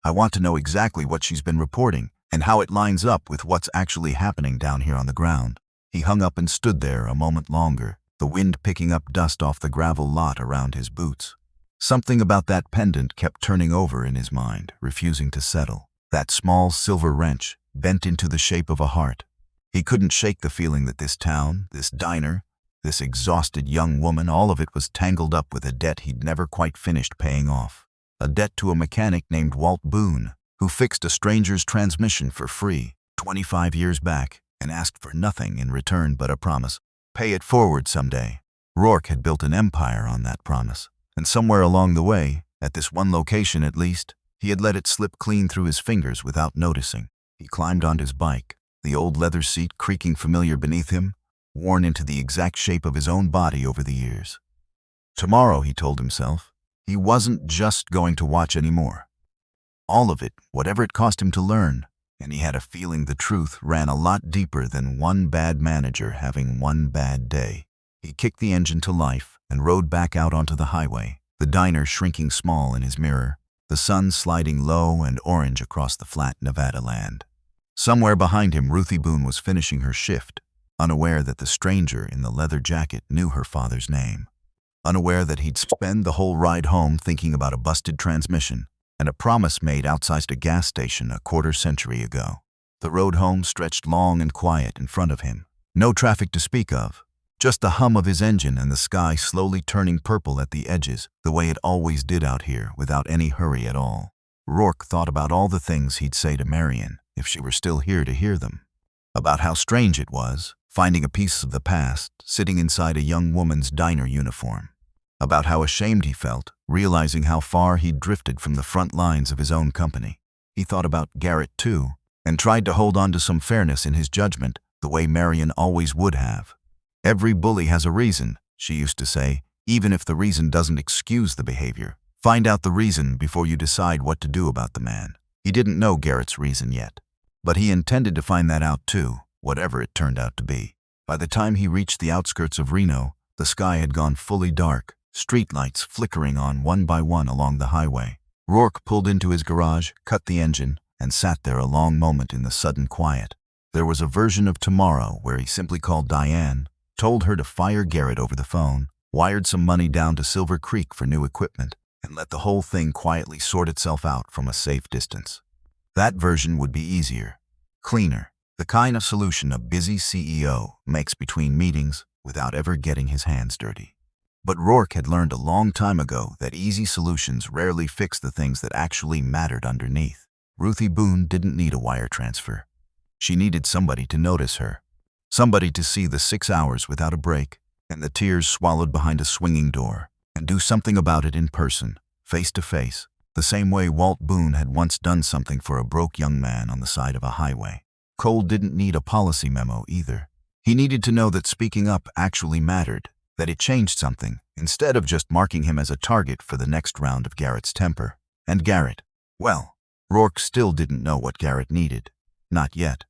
I want to know exactly what she's been reporting and how it lines up with what's actually happening down here on the ground." He hung up and stood there a moment longer, the wind picking up dust off the gravel lot around his boots. Something about that pendant kept turning over in his mind, refusing to settle. That small silver wrench, bent into the shape of a heart. He couldn't shake the feeling that this town, this diner, this exhausted young woman, all of it was tangled up with a debt he'd never quite finished paying off. A debt to a mechanic named Walt Boone, who fixed a stranger's transmission for free 25 years back and asked for nothing in return but a promise. Pay it forward someday. Rourke had built an empire on that promise, and somewhere along the way, at this one location at least, he had let it slip clean through his fingers without noticing. He climbed onto his bike, the old leather seat creaking familiar beneath him, worn into the exact shape of his own body over the years. Tomorrow, he told himself, he wasn't just going to watch anymore. All of it, whatever it cost him to learn, and he had a feeling the truth ran a lot deeper than one bad manager having one bad day. He kicked the engine to life and rode back out onto the highway, the diner shrinking small in his mirror, the sun sliding low and orange across the flat Nevada land. Somewhere behind him, Ruthie Boone was finishing her shift, unaware that the stranger in the leather jacket knew her father's name, unaware that he'd spend the whole ride home thinking about a busted transmission and a promise made outside a gas station a quarter-century ago. The road home stretched long and quiet in front of him. No traffic to speak of, Just the hum of his engine and the sky slowly turning purple at the edges, the way it always did out here, without any hurry at all. Rourke thought about all the things he'd say to Marion, if she were still here to hear them. About how strange it was, finding a piece of the past, sitting inside a young woman's diner uniform. About how ashamed he felt, realizing how far he'd drifted from the front lines of his own company. He thought about Garrett too, and tried to hold on to some fairness in his judgment, the way Marion always would have. Every bully has a reason, she used to say, even if the reason doesn't excuse the behavior. Find out the reason before you decide what to do about the man. He didn't know Garrett's reason yet, but he intended to find that out too, whatever it turned out to be. By the time he reached the outskirts of Reno, the sky had gone fully dark, streetlights flickering on one by one along the highway. Rourke pulled into his garage, cut the engine, and sat there a long moment in the sudden quiet. There was a version of tomorrow where he simply called Diane, told her to fire Garrett over the phone, wired some money down to Silver Creek for new equipment, and let the whole thing quietly sort itself out from a safe distance. That version would be easier, cleaner, the kind of solution a busy CEO makes between meetings without ever getting his hands dirty. But Rourke had learned a long time ago that easy solutions rarely fix the things that actually mattered underneath. Ruthie Boone didn't need a wire transfer. She needed somebody to notice her, somebody to see the 6 hours without a break and the tears swallowed behind a swinging door, and do something about it in person, face to face, the same way Walt Boone had once done something for a broke young man on the side of a highway. Cole didn't need a policy memo either. He needed to know that speaking up actually mattered, that it changed something, instead of just marking him as a target for the next round of Garrett's temper. And Garrett, well, Rourke still didn't know what Garrett needed. Not yet.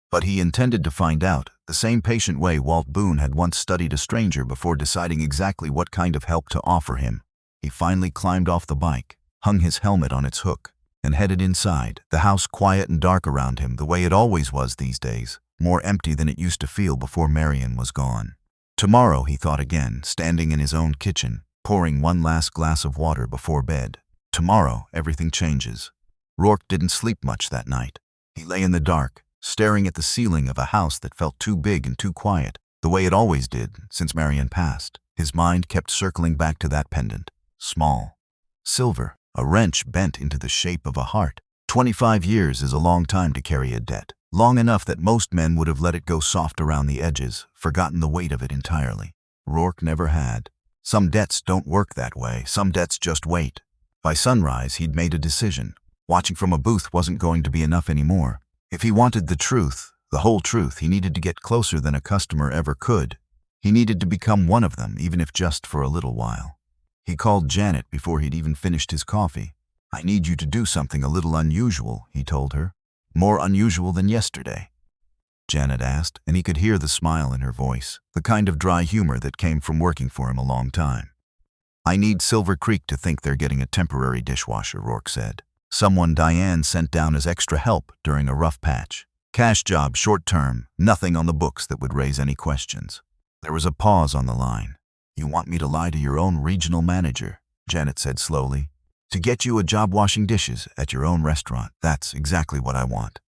But he intended to find out, the same patient way Walt Boone had once studied a stranger before deciding exactly what kind of help to offer him. He finally climbed off the bike, hung his helmet on its hook, and headed inside, the house quiet and dark around him the way it always was these days, more empty than it used to feel before Marion was gone. Tomorrow, he thought again, standing in his own kitchen, pouring one last glass of water before bed. Tomorrow, everything changes. Rourke didn't sleep much that night. He lay in the dark, staring at the ceiling of a house that felt too big and too quiet, the way it always did since Marion passed. His mind kept circling back to that pendant. Small. Silver. A wrench bent into the shape of a heart. 25 years is a long time to carry a debt. Long enough that most men would have let it go soft around the edges, forgotten the weight of it entirely. Rourke never had. Some debts don't work that way. Some debts just wait. By sunrise, he'd made a decision. Watching from a booth wasn't going to be enough anymore. If he wanted the truth, the whole truth, he needed to get closer than a customer ever could. He needed to become one of them, even if just for a little while. He called Janet before he'd even finished his coffee. "I need you to do something a little unusual," he told her. "More unusual than yesterday?" Janet asked, and he could hear the smile in her voice, the kind of dry humor that came from working for him a long time. "I need Silver Creek to think they're getting a temporary dishwasher," Rourke said. "Someone Diane sent down as extra help during a rough patch. Cash job, short term, nothing on the books that would raise any questions." There was a pause on the line. "You want me to lie to your own regional manager," Janet said slowly, "to get you a job washing dishes at your own restaurant? That's exactly what I want."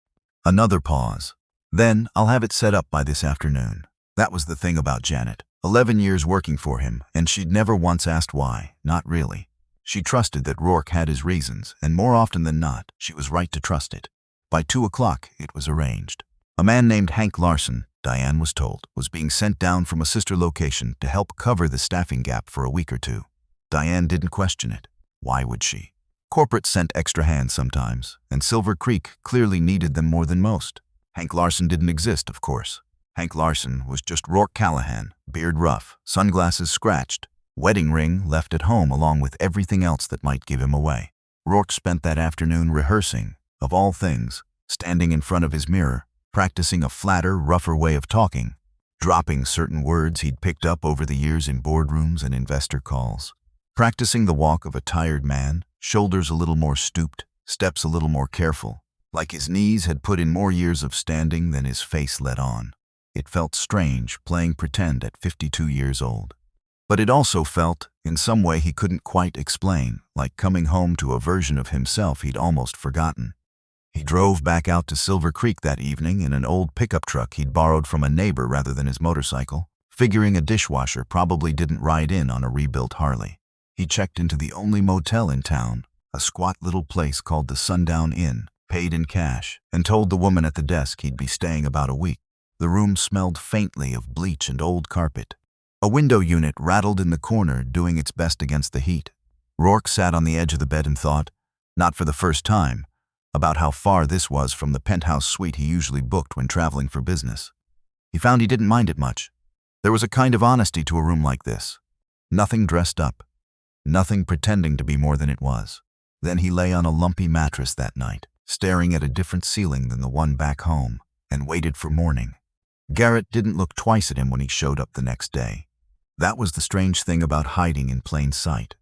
Another pause. "Then I'll have it set up by this afternoon." That was the thing about Janet. 11 years working for him, and she'd never once asked why. Not really. She trusted that Rourke had his reasons, and more often than not, she was right to trust it. By 2 o'clock, it was arranged. A man named Hank Larson, Diane was told, was being sent down from a sister location to help cover the staffing gap for a week or two. Diane didn't question it. Why would she? Corporate sent extra hands sometimes, and Silver Creek clearly needed them more than most. Hank Larson didn't exist, of course. Hank Larson was just Rourke Callahan, beard rough, sunglasses scratched, wedding ring left at home along with everything else that might give him away. Rourke spent that afternoon rehearsing, of all things, standing in front of his mirror, practicing a flatter, rougher way of talking, dropping certain words he'd picked up over the years in boardrooms and investor calls, practicing the walk of a tired man, shoulders a little more stooped, steps a little more careful, like his knees had put in more years of standing than his face let on. It felt strange playing pretend at 52 years old. But it also felt, in some way he couldn't quite explain, like coming home to a version of himself he'd almost forgotten. He drove back out to Silver Creek that evening in an old pickup truck he'd borrowed from a neighbor rather than his motorcycle, figuring a dishwasher probably didn't ride in on a rebuilt Harley. He checked into the only motel in town, a squat little place called the Sundown Inn, paid in cash, and told the woman at the desk he'd be staying about a week. The room smelled faintly of bleach and old carpet. A window unit rattled in the corner, doing its best against the heat. Rourke sat on the edge of the bed and thought, not for the first time, about how far this was from the penthouse suite he usually booked when traveling for business. He found he didn't mind it much. There was a kind of honesty to a room like this. Nothing dressed up. Nothing pretending to be more than it was. Then he lay on a lumpy mattress that night, staring at a different ceiling than the one back home, and waited for morning. Garrett didn't look twice at him when he showed up the next day. That was the strange thing about hiding in plain sight.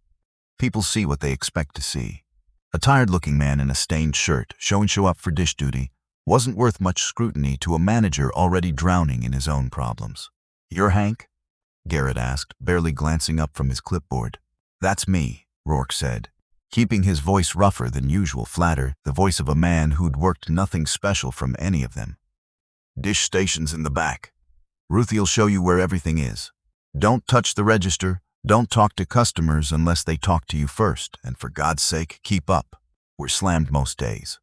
People see what they expect to see. A tired-looking man in a stained shirt, showing up for dish duty, wasn't worth much scrutiny to a manager already drowning in his own problems. "You're Hank?" Garrett asked, barely glancing up from his clipboard. "That's me," Rourke said, keeping his voice rougher than usual, flatter, the voice of a man who'd worked nothing special from any of them. "Dish station's in the back. Ruthie'll show you where everything is. Don't touch the register. Don't talk to customers unless they talk to you first, and for God's sake, keep up. We're slammed most days."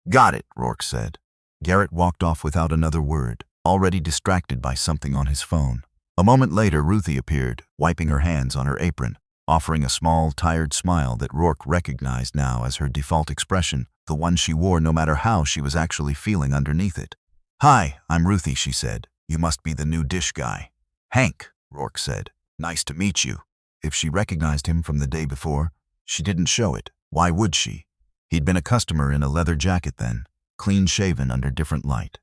"Got it," Rourke said. Garrett walked off without another word, already distracted by something on his phone. A moment later, Ruthie appeared, wiping her hands on her apron, offering a small, tired smile that Rourke recognized now as her default expression, the one she wore no matter how she was actually feeling underneath it. "Hi, I'm Ruthie," she said. "You must be the new dish guy." "Hank," Rourke said. "Nice to meet you." If she recognized him from the day before, she didn't show it. Why would she? He'd been a customer in a leather jacket then, clean-shaven under different light.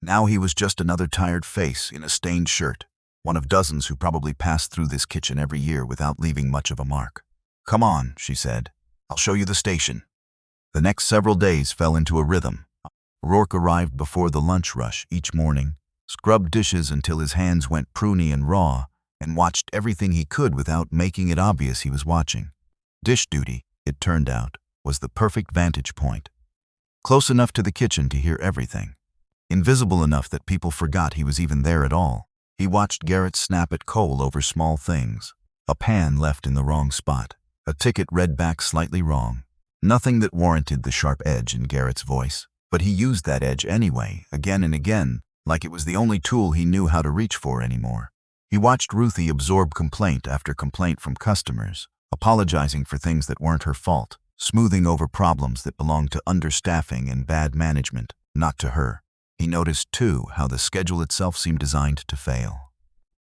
Now he was just another tired face in a stained shirt, one of dozens who probably passed through this kitchen every year without leaving much of a mark. "Come on," she said. "I'll show you the station." The next several days fell into a rhythm. Rourke arrived before the lunch rush each morning, scrubbed dishes until his hands went pruny and raw, and watched everything he could without making it obvious he was watching. Dish duty, it turned out, was the perfect vantage point. Close enough to the kitchen to hear everything. Invisible enough that people forgot he was even there at all. He watched Garrett snap at Cole over small things. A pan left in the wrong spot. A ticket read back slightly wrong. Nothing that warranted the sharp edge in Garrett's voice, but he used that edge anyway, again and again, like it was the only tool he knew how to reach for anymore. He watched Ruthie absorb complaint after complaint from customers, apologizing for things that weren't her fault, smoothing over problems that belonged to understaffing and bad management, not to her. He noticed, too, how the schedule itself seemed designed to fail.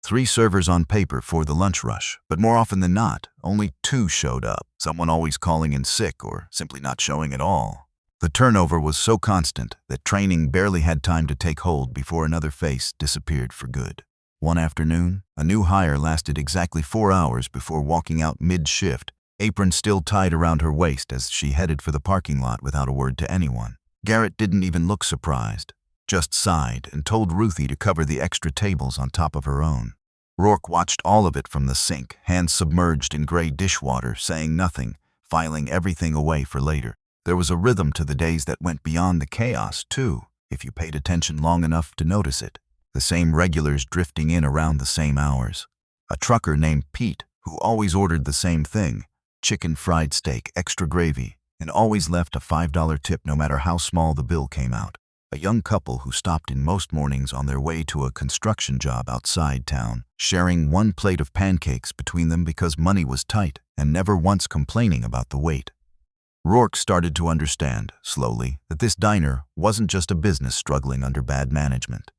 3 servers on paper for the lunch rush, but more often than not, only 2 showed up, someone always calling in sick or simply not showing at all. The turnover was so constant that training barely had time to take hold before another face disappeared for good. One afternoon, a new hire lasted exactly 4 hours before walking out mid-shift, apron still tied around her waist as she headed for the parking lot without a word to anyone. Garrett didn't even look surprised, just sighed and told Ruthie to cover the extra tables on top of her own. Rourke watched all of it from the sink, hands submerged in gray dishwater, saying nothing, filing everything away for later. There was a rhythm to the days that went beyond the chaos, too, if you paid attention long enough to notice it. The same regulars drifting in around the same hours. A trucker named Pete, who always ordered the same thing, chicken fried steak, extra gravy, and always left a $5 tip no matter how small the bill came out. A young couple who stopped in most mornings on their way to a construction job outside town, sharing 1 plate of pancakes between them because money was tight, and never once complaining about the wait. Rourke started to understand, slowly, that this diner wasn't just a business struggling under bad management.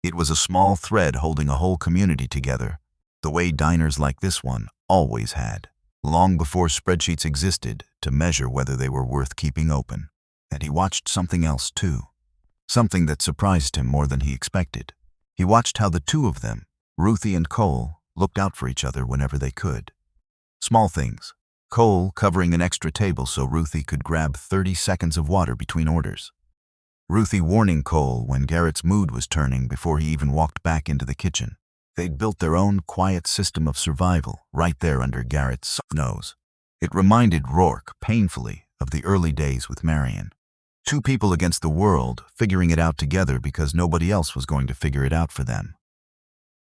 It was a small thread holding a whole community together, the way diners like this one always had, long before spreadsheets existed to measure whether they were worth keeping open. And he watched something else too, something that surprised him more than he expected. He watched how the 2 of them, Ruthie and Cole, looked out for each other whenever they could. Small things. Cole covering an extra table so Ruthie could grab 30 seconds of water between orders. Ruthie warning Cole when Garrett's mood was turning before he even walked back into the kitchen. They'd built their own quiet system of survival right there under Garrett's nose. It reminded Rourke painfully of the early days with Marion. 2 people against the world, figuring it out together because nobody else was going to figure it out for them.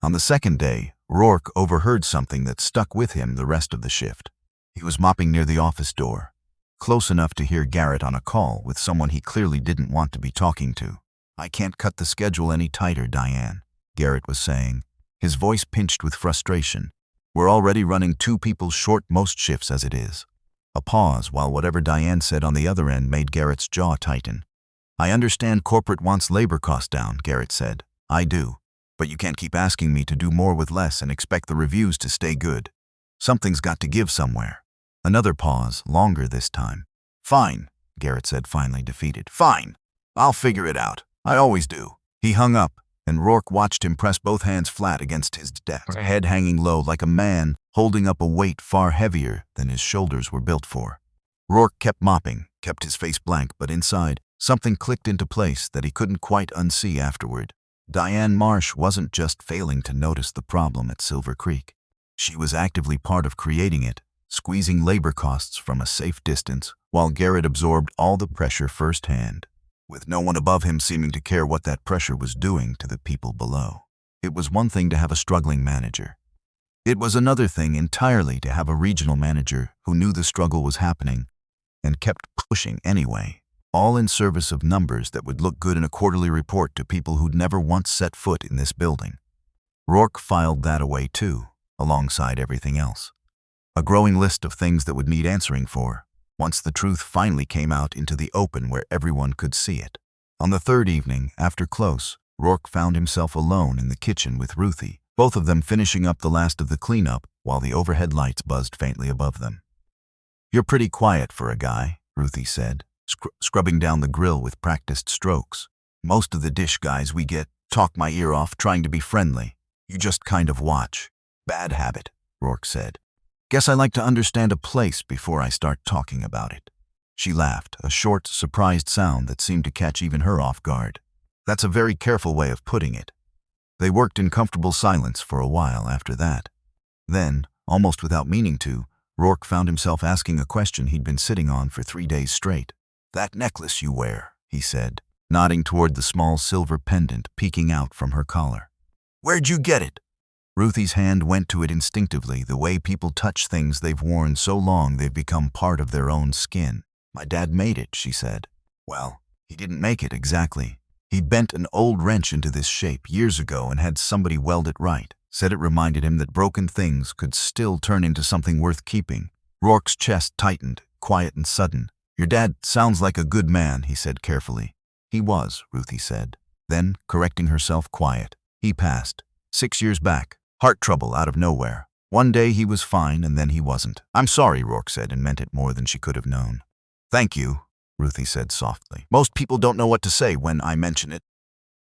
On the second day, Rourke overheard something that stuck with him the rest of the shift. He was mopping near the office door, close enough to hear Garrett on a call with someone he clearly didn't want to be talking to. "I can't cut the schedule any tighter, Diane," Garrett was saying, his voice pinched with frustration. "We're already running 2 people short most shifts as it is." A pause while whatever Diane said on the other end made Garrett's jaw tighten. "I understand corporate wants labor costs down," Garrett said. "I do. But you can't keep asking me to do more with less and expect the reviews to stay good. Something's got to give somewhere." Another pause, longer this time. "Fine," Garrett said, finally defeated. "Fine. I'll figure it out. I always do." He hung up, and Rourke watched him press both hands flat against his desk, head hanging low like a man holding up a weight far heavier than his shoulders were built for. Rourke kept mopping, kept his face blank, but inside, something clicked into place that he couldn't quite unsee afterward. Diane Marsh wasn't just failing to notice the problem at Silver Creek. She was actively part of creating it, squeezing labor costs from a safe distance, while Garrett absorbed all the pressure firsthand, with no one above him seeming to care what that pressure was doing to the people below. It was one thing to have a struggling manager. It was another thing entirely to have a regional manager who knew the struggle was happening and kept pushing anyway, all in service of numbers that would look good in a quarterly report to people who'd never once set foot in this building. Rourke filed that away too, alongside everything else. A growing list of things that would need answering for, once the truth finally came out into the open where everyone could see it. On the third evening, after close, Rourke found himself alone in the kitchen with Ruthie, both of them finishing up the last of the cleanup while the overhead lights buzzed faintly above them. "You're pretty quiet for a guy," Ruthie said, scrubbing down the grill with practiced strokes. "Most of the dish guys we get talk my ear off trying to be friendly. You just kind of watch." "Bad habit," Rourke said. "Guess I like to understand a place before I start talking about it." She laughed, a short, surprised sound that seemed to catch even her off guard. "That's a very careful way of putting it." They worked in comfortable silence for a while after that. Then, almost without meaning to, Rourke found himself asking a question he'd been sitting on for 3 days straight. "That necklace you wear," he said, nodding toward the small silver pendant peeking out from her collar. "Where'd you get it?" Ruthie's hand went to it instinctively, the way people touch things they've worn so long they've become part of their own skin. "My dad made it," she said. "Well, he didn't make it exactly. He bent an old wrench into this shape years ago and had somebody weld it right. Said it reminded him that broken things could still turn into something worth keeping." Rourke's chest tightened, quiet and sudden. "Your dad sounds like a good man," he said carefully. "He was," Ruthie said. Then, correcting herself, quiet. "He passed. 6 years back. Heart trouble out of nowhere. One day he was fine and then he wasn't." "I'm sorry," Rourke said, and meant it more than she could have known. "Thank you," Ruthie said softly. "Most people don't know what to say when I mention it.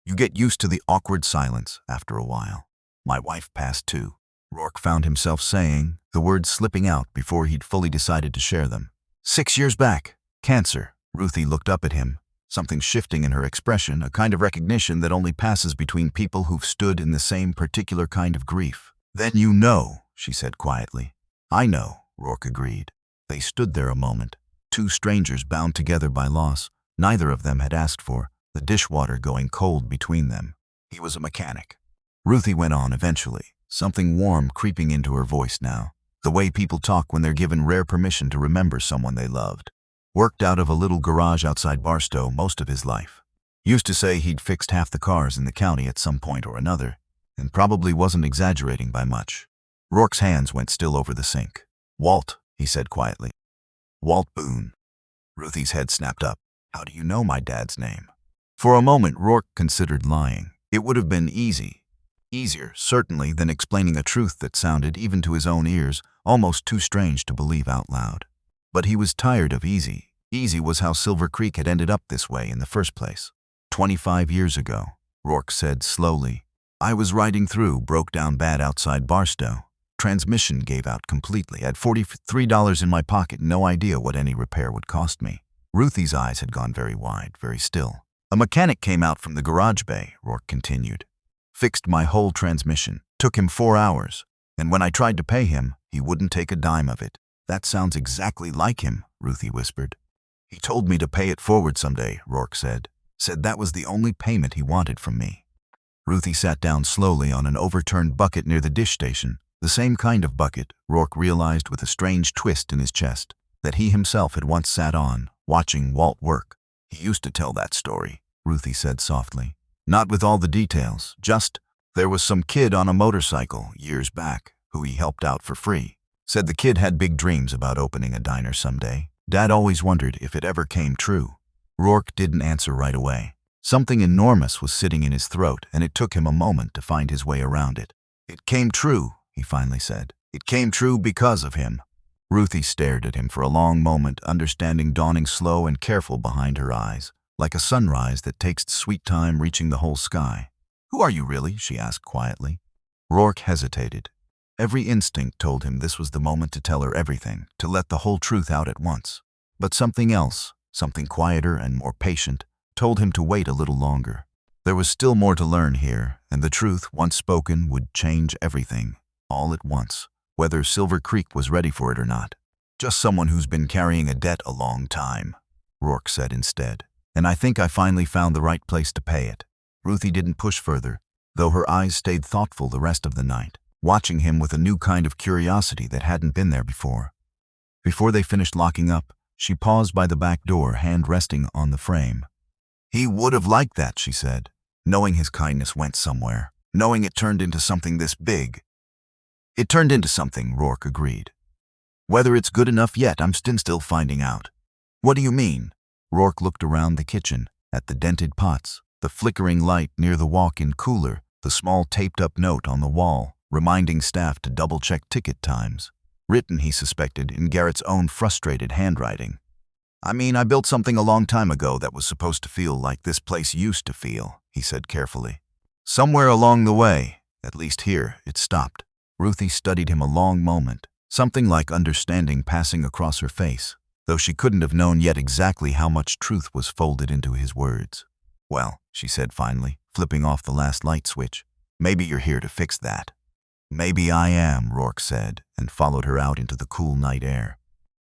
You get used to the awkward silence after a while. My wife passed too," Rourke found himself saying, the words slipping out before he'd fully decided to share them. 6 years back. Cancer." Ruthie looked up at him, something shifting in her expression, a kind of recognition that only passes between people who've stood in the same particular kind of grief. "Then you know," she said quietly. "I know," Rourke agreed. They stood there a moment, 2 strangers bound together by loss neither of them had asked for, the dishwater going cold between them. "He was a mechanic," Ruthie went on eventually, something warm creeping into her voice now, the way people talk when they're given rare permission to remember someone they loved. "Worked out of a little garage outside Barstow most of his life. Used to say he'd fixed half the cars in the county at some point or another, and probably wasn't exaggerating by much." Rourke's hands went still over the sink. "Walt," he said quietly. "Walt Boone." Ruthie's head snapped up. "How do you know my dad's name?" For a moment, Rourke considered lying. It would have been easy. Easier, certainly, than explaining a truth that sounded, even to his own ears, almost too strange to believe out loud. But he was tired of easy. Easy was how Silver Creek had ended up this way in the first place. 25 years ago, Rourke said slowly. "I was riding through, broke down bad outside Barstow. Transmission gave out completely. Had $43 in my pocket, no idea what any repair would cost me." Ruthie's eyes had gone very wide, very still. "A mechanic came out from the garage bay," Rourke continued. "Fixed my whole transmission. Took him 4 hours. And when I tried to pay him, he wouldn't take a dime of it." "That sounds exactly like him," Ruthie whispered. "He told me to pay it forward someday," Rourke said. "Said that was the only payment he wanted from me." Ruthie sat down slowly on an overturned bucket near the dish station, the same kind of bucket, Rourke realized with a strange twist in his chest, that he himself had once sat on, watching Walt work. He used to tell that story, Ruthie said softly. Not with all the details, just, there was some kid on a motorcycle, years back, who he helped out for free. Said the kid had big dreams about opening a diner someday. Dad always wondered if it ever came true. Rourke didn't answer right away. Something enormous was sitting in his throat, and it took him a moment to find his way around it. It came true, he finally said. It came true because of him. Ruthie stared at him for a long moment, understanding dawning slow and careful behind her eyes, like a sunrise that takes sweet time reaching the whole sky. Who are you really? She asked quietly. Rourke hesitated. Every instinct told him this was the moment to tell her everything, to let the whole truth out at once. But something else, something quieter and more patient, told him to wait a little longer. There was still more to learn here, and the truth, once spoken, would change everything, all at once, whether Silver Creek was ready for it or not. Just someone who's been carrying a debt a long time, Rourke said instead. And I think I finally found the right place to pay it. Ruthie didn't push further, though her eyes stayed thoughtful the rest of the night, watching him with a new kind of curiosity that hadn't been there before. Before they finished locking up, she paused by the back door, hand resting on the frame. He would have liked that, she said, knowing his kindness went somewhere, knowing it turned into something this big. It turned into something, Rourke agreed. Whether it's good enough yet, I'm still finding out. What do you mean? Rourke looked around the kitchen, at the dented pots, the flickering light near the walk-in cooler, the small taped-up note on the wall, reminding staff to double-check ticket times. Written, he suspected, in Garrett's own frustrated handwriting. I mean, I built something a long time ago that was supposed to feel like this place used to feel, he said carefully. Somewhere along the way, at least here, it stopped. Ruthie studied him a long moment, something like understanding passing across her face, though she couldn't have known yet exactly how much truth was folded into his words. Well, she said finally, flipping off the last light switch, maybe you're here to fix that. Maybe I am, Rourke said, and followed her out into the cool night air.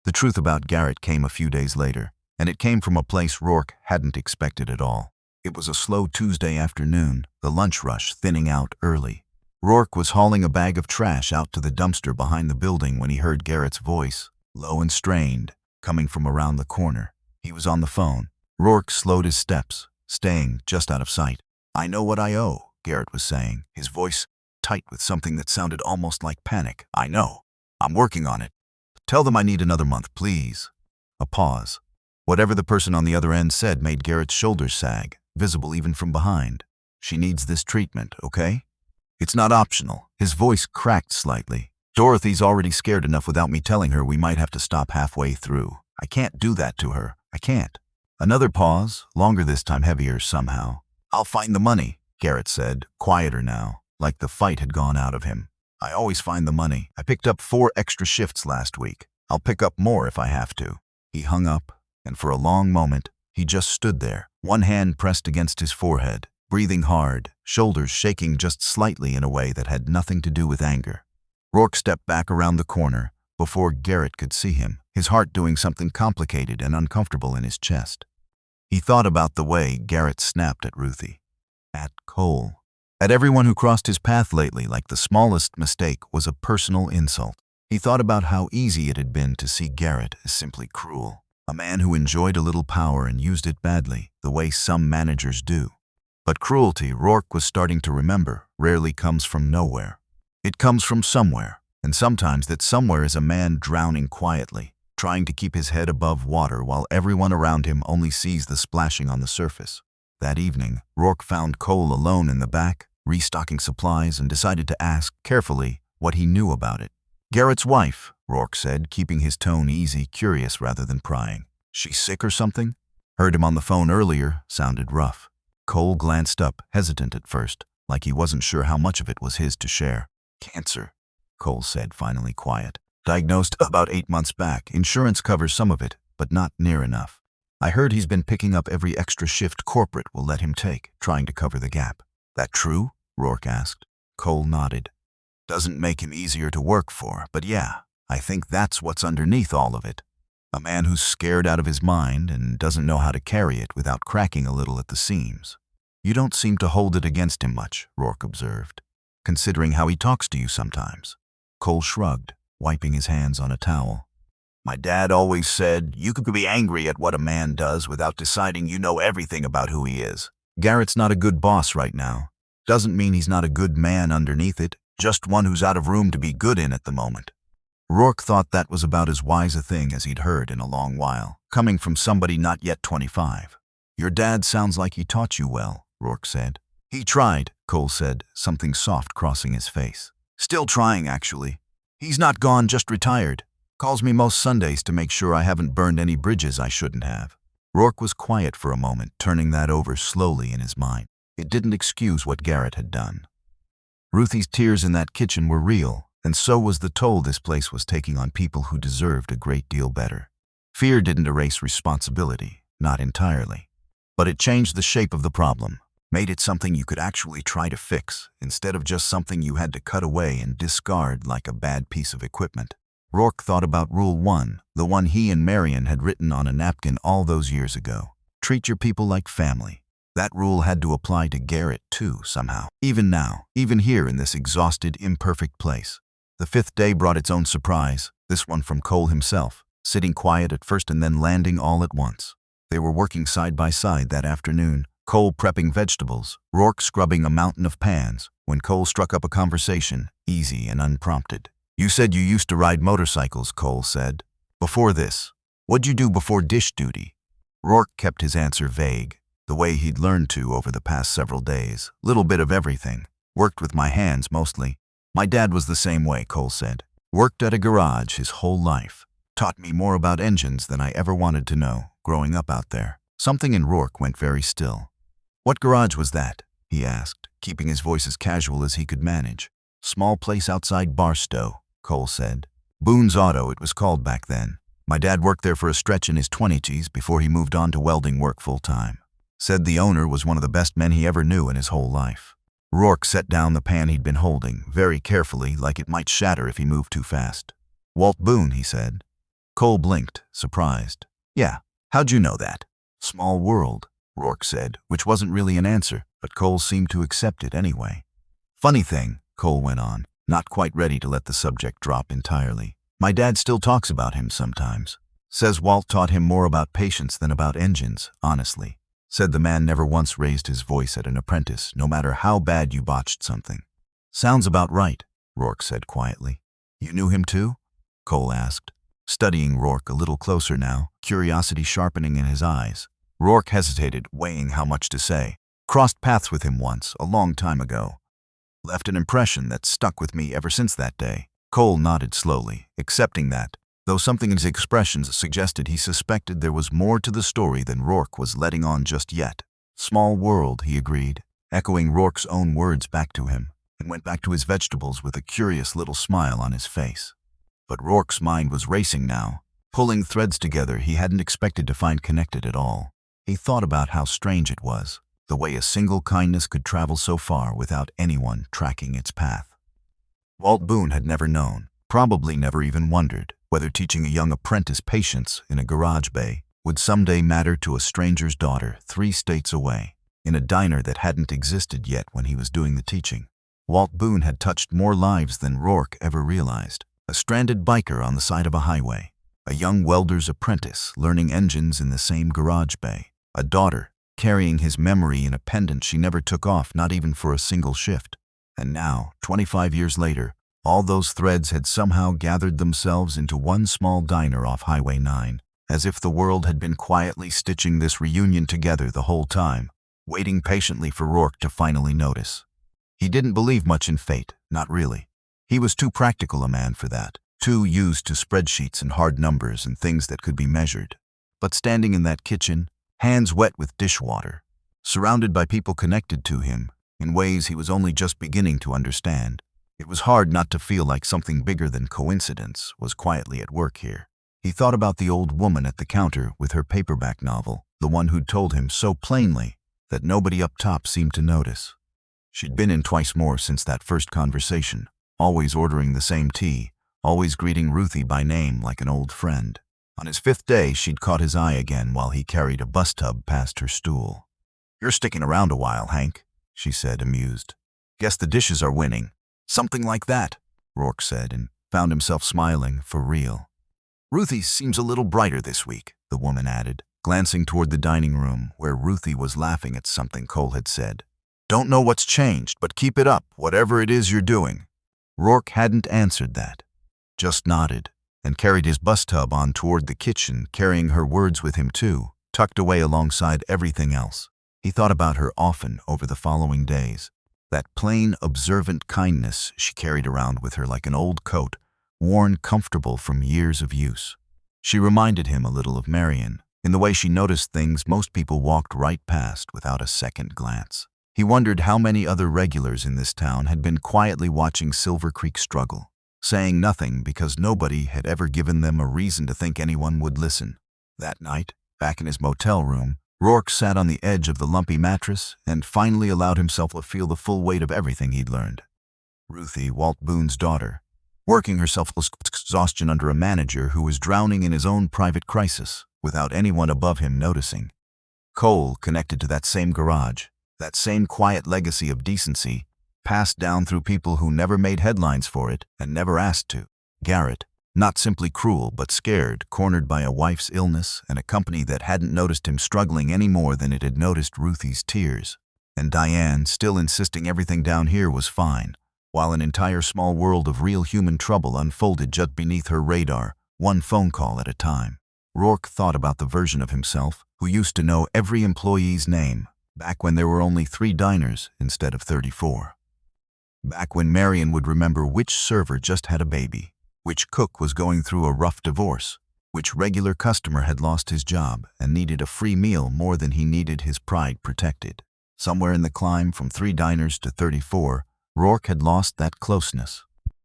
The truth about Garrett came a few days later, and it came from a place Rourke hadn't expected at all. It was a slow Tuesday afternoon, the lunch rush thinning out early. Rourke was hauling a bag of trash out to the dumpster behind the building when he heard Garrett's voice, low and strained, coming from around the corner. He was on the phone. Rourke slowed his steps, staying just out of sight. I know what I owe, Garrett was saying, his voice tight with something that sounded almost like panic. I know. I'm working on it. Tell them I need another month, please. A pause. Whatever the person on the other end said made Garrett's shoulders sag, visible even from behind. She needs this treatment, okay? It's not optional. His voice cracked slightly. Dorothy's already scared enough without me telling her we might have to stop halfway through. I can't do that to her. I can't. Another pause, longer this time, heavier somehow. I'll find the money, Garrett said, quieter now, like the fight had gone out of him. I always find the money. I picked up 4 extra shifts last week. I'll pick up more if I have to. He hung up, and for a long moment, he just stood there, one hand pressed against his forehead, breathing hard, shoulders shaking just slightly in a way that had nothing to do with anger. Rourke stepped back around the corner before Garrett could see him, his heart doing something complicated and uncomfortable in his chest. He thought about the way Garrett snapped at Ruthie, at Cole, at everyone who crossed his path lately, like the smallest mistake was a personal insult. He thought about how easy it had been to see Garrett as simply cruel, a man who enjoyed a little power and used it badly, the way some managers do. But cruelty, Rourke was starting to remember, rarely comes from nowhere. It comes from somewhere, and sometimes that somewhere is a man drowning quietly, trying to keep his head above water while everyone around him only sees the splashing on the surface. That evening, Rourke found Cole alone in the back, restocking supplies, and decided to ask, carefully, what he knew about it. Garrett's wife, Rourke said, keeping his tone easy, curious rather than prying. She's sick or something? Heard him on the phone earlier, sounded rough. Cole glanced up, hesitant at first, like he wasn't sure how much of it was his to share. Cancer, Cole said, finally quiet. Diagnosed about 8 months back. Insurance covers some of it, but not near enough. I heard he's been picking up every extra shift corporate will let him take, trying to cover the gap. That true? Rourke asked. Cole nodded. Doesn't make him easier to work for, but yeah, I think that's what's underneath all of it. A man who's scared out of his mind and doesn't know how to carry it without cracking a little at the seams. You don't seem to hold it against him much, Rourke observed, considering how he talks to you sometimes. Cole shrugged, wiping his hands on a towel. My dad always said, you could be angry at what a man does without deciding you know everything about who he is. Garrett's not a good boss right now. Doesn't mean he's not a good man underneath it, just one who's out of room to be good in at the moment. Rourke thought that was about as wise a thing as he'd heard in a long while, coming from somebody not yet 25. Your dad sounds like he taught you well, Rourke said. He tried, Cole said, something soft crossing his face. Still trying, actually. He's not gone, just retired. Calls me most Sundays to make sure I haven't burned any bridges I shouldn't have. Rourke was quiet for a moment, turning that over slowly in his mind. It didn't excuse what Garrett had done. Ruthie's tears in that kitchen were real, and so was the toll this place was taking on people who deserved a great deal better. Fear didn't erase responsibility, not entirely. But it changed the shape of the problem, made it something you could actually try to fix, instead of just something you had to cut away and discard like a bad piece of equipment. Rourke thought about Rule 1, the one he and Marion had written on a napkin all those years ago. Treat your people like family. That rule had to apply to Garrett too, somehow. Even now, even here in this exhausted, imperfect place. The fifth day brought its own surprise, this one from Cole himself, sitting quiet at first and then landing all at once. They were working side by side that afternoon, Cole prepping vegetables, Rourke scrubbing a mountain of pans, when Cole struck up a conversation, easy and unprompted. You said you used to ride motorcycles, Cole said. Before this. What'd you do before dish duty? Rourke kept his answer vague, the way he'd learned to over the past several days. Little bit of everything. Worked with my hands mostly. My dad was the same way, Cole said. Worked at a garage his whole life. Taught me more about engines than I ever wanted to know, growing up out there. Something in Rourke went very still. What garage was that? He asked, keeping his voice as casual as he could manage. Small place outside Barstow, Cole said. Boone's Auto, it was called back then. My dad worked there for a stretch in his 20s before he moved on to welding work full-time. Said the owner was one of the best men he ever knew in his whole life. Rourke set down the pan he'd been holding, very carefully, like it might shatter if he moved too fast. Walt Boone, he said. Cole blinked, surprised. Yeah, how'd you know that? Small world, Rourke said, which wasn't really an answer, but Cole seemed to accept it anyway. Funny thing, Cole went on, not quite ready to let the subject drop entirely. My dad still talks about him sometimes. Says Walt taught him more about patience than about engines, honestly. Said the man never once raised his voice at an apprentice, no matter how bad you botched something. Sounds about right, Rourke said quietly. You knew him too? Cole asked, studying Rourke a little closer now, curiosity sharpening in his eyes. Rourke hesitated, weighing how much to say. Crossed paths with him once, a long time ago. Left an impression that stuck with me ever since that day. Cole nodded slowly, accepting that, though something in his expressions suggested he suspected there was more to the story than Rourke was letting on just yet. Small world, he agreed, echoing Rourke's own words back to him, and went back to his vegetables with a curious little smile on his face. But Rourke's mind was racing now, pulling threads together he hadn't expected to find connected at all. He thought about how strange it was, the way a single kindness could travel so far without anyone tracking its path. Walt Boone had never known, probably never even wondered, whether teaching a young apprentice patience in a garage bay would someday matter to a stranger's daughter 3 states away, in a diner that hadn't existed yet when he was doing the teaching. Walt Boone had touched more lives than Rourke ever realized. A stranded biker on the side of a highway, a young welder's apprentice learning engines in the same garage bay, a daughter carrying his memory in a pendant she never took off, not even for a single shift. And now, 25 years later, all those threads had somehow gathered themselves into one small diner off Highway 9, as if the world had been quietly stitching this reunion together the whole time, waiting patiently for Rourke to finally notice. He didn't believe much in fate, not really. He was too practical a man for that, too used to spreadsheets and hard numbers and things that could be measured. But standing in that kitchen, hands wet with dishwater, surrounded by people connected to him in ways he was only just beginning to understand, it was hard not to feel like something bigger than coincidence was quietly at work here. He thought about the old woman at the counter with her paperback novel, the one who'd told him so plainly that nobody up top seemed to notice. She'd been in twice more since that first conversation, always ordering the same tea, always greeting Ruthie by name like an old friend. On his 5th day, she'd caught his eye again while he carried a bus tub past her stool. "You're sticking around a while, Hank," she said, amused. "Guess the dishes are winning." "Something like that," Rourke said, and found himself smiling for real. "Ruthie seems a little brighter this week," the woman added, glancing toward the dining room where Ruthie was laughing at something Cole had said. "Don't know what's changed, but keep it up, whatever it is you're doing." Rourke hadn't answered that, just nodded, and carried his bus tub on toward the kitchen, carrying her words with him too, tucked away alongside everything else. He thought about her often over the following days. That plain, observant kindness she carried around with her like an old coat, worn comfortable from years of use. She reminded him a little of Marion, in the way she noticed things most people walked right past without a second glance. He wondered how many other regulars in this town had been quietly watching Silver Creek struggle, saying nothing because nobody had ever given them a reason to think anyone would listen. That night, back in his motel room, Rourke sat on the edge of the lumpy mattress and finally allowed himself to feel the full weight of everything he'd learned. Ruthie, Walt Boone's daughter, working herself to exhaustion under a manager who was drowning in his own private crisis without anyone above him noticing. Cole, connected to that same garage, that same quiet legacy of decency, passed down through people who never made headlines for it and never asked to. Garrett, not simply cruel but scared, cornered by a wife's illness and a company that hadn't noticed him struggling any more than it had noticed Ruthie's tears. And Diane, still insisting everything down here was fine, while an entire small world of real human trouble unfolded just beneath her radar, one phone call at a time. Rourke thought about the version of himself who used to know every employee's name, back when there were only 3 diners instead of 34. Back when Marion would remember which server just had a baby, which cook was going through a rough divorce, which regular customer had lost his job and needed a free meal more than he needed his pride protected. Somewhere in the climb from 3 diners to 34, Rourke had lost that closeness.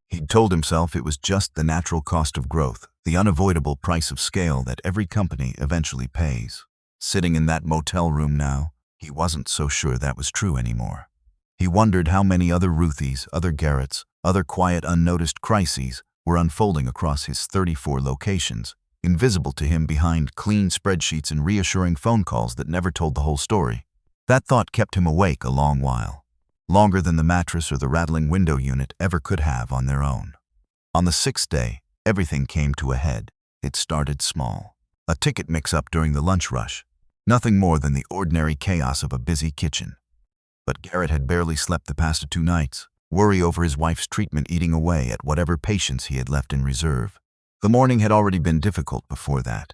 He'd told himself it was just the natural cost of growth, the unavoidable price of scale that every company eventually pays. Sitting in that motel room now, he wasn't so sure that was true anymore. He wondered how many other Ruthies, other Garretts, other quiet, unnoticed crises were unfolding across his 34 locations, invisible to him behind clean spreadsheets and reassuring phone calls that never told the whole story. That thought kept him awake a long while, longer than the mattress or the rattling window unit ever could have on their own. On the 6th day, everything came to a head. It started small. A ticket mix-up during the lunch rush. Nothing more than the ordinary chaos of a busy kitchen. But Garrett had barely slept the past 2 nights, worry over his wife's treatment eating away at whatever patience he had left in reserve. The morning had already been difficult before that.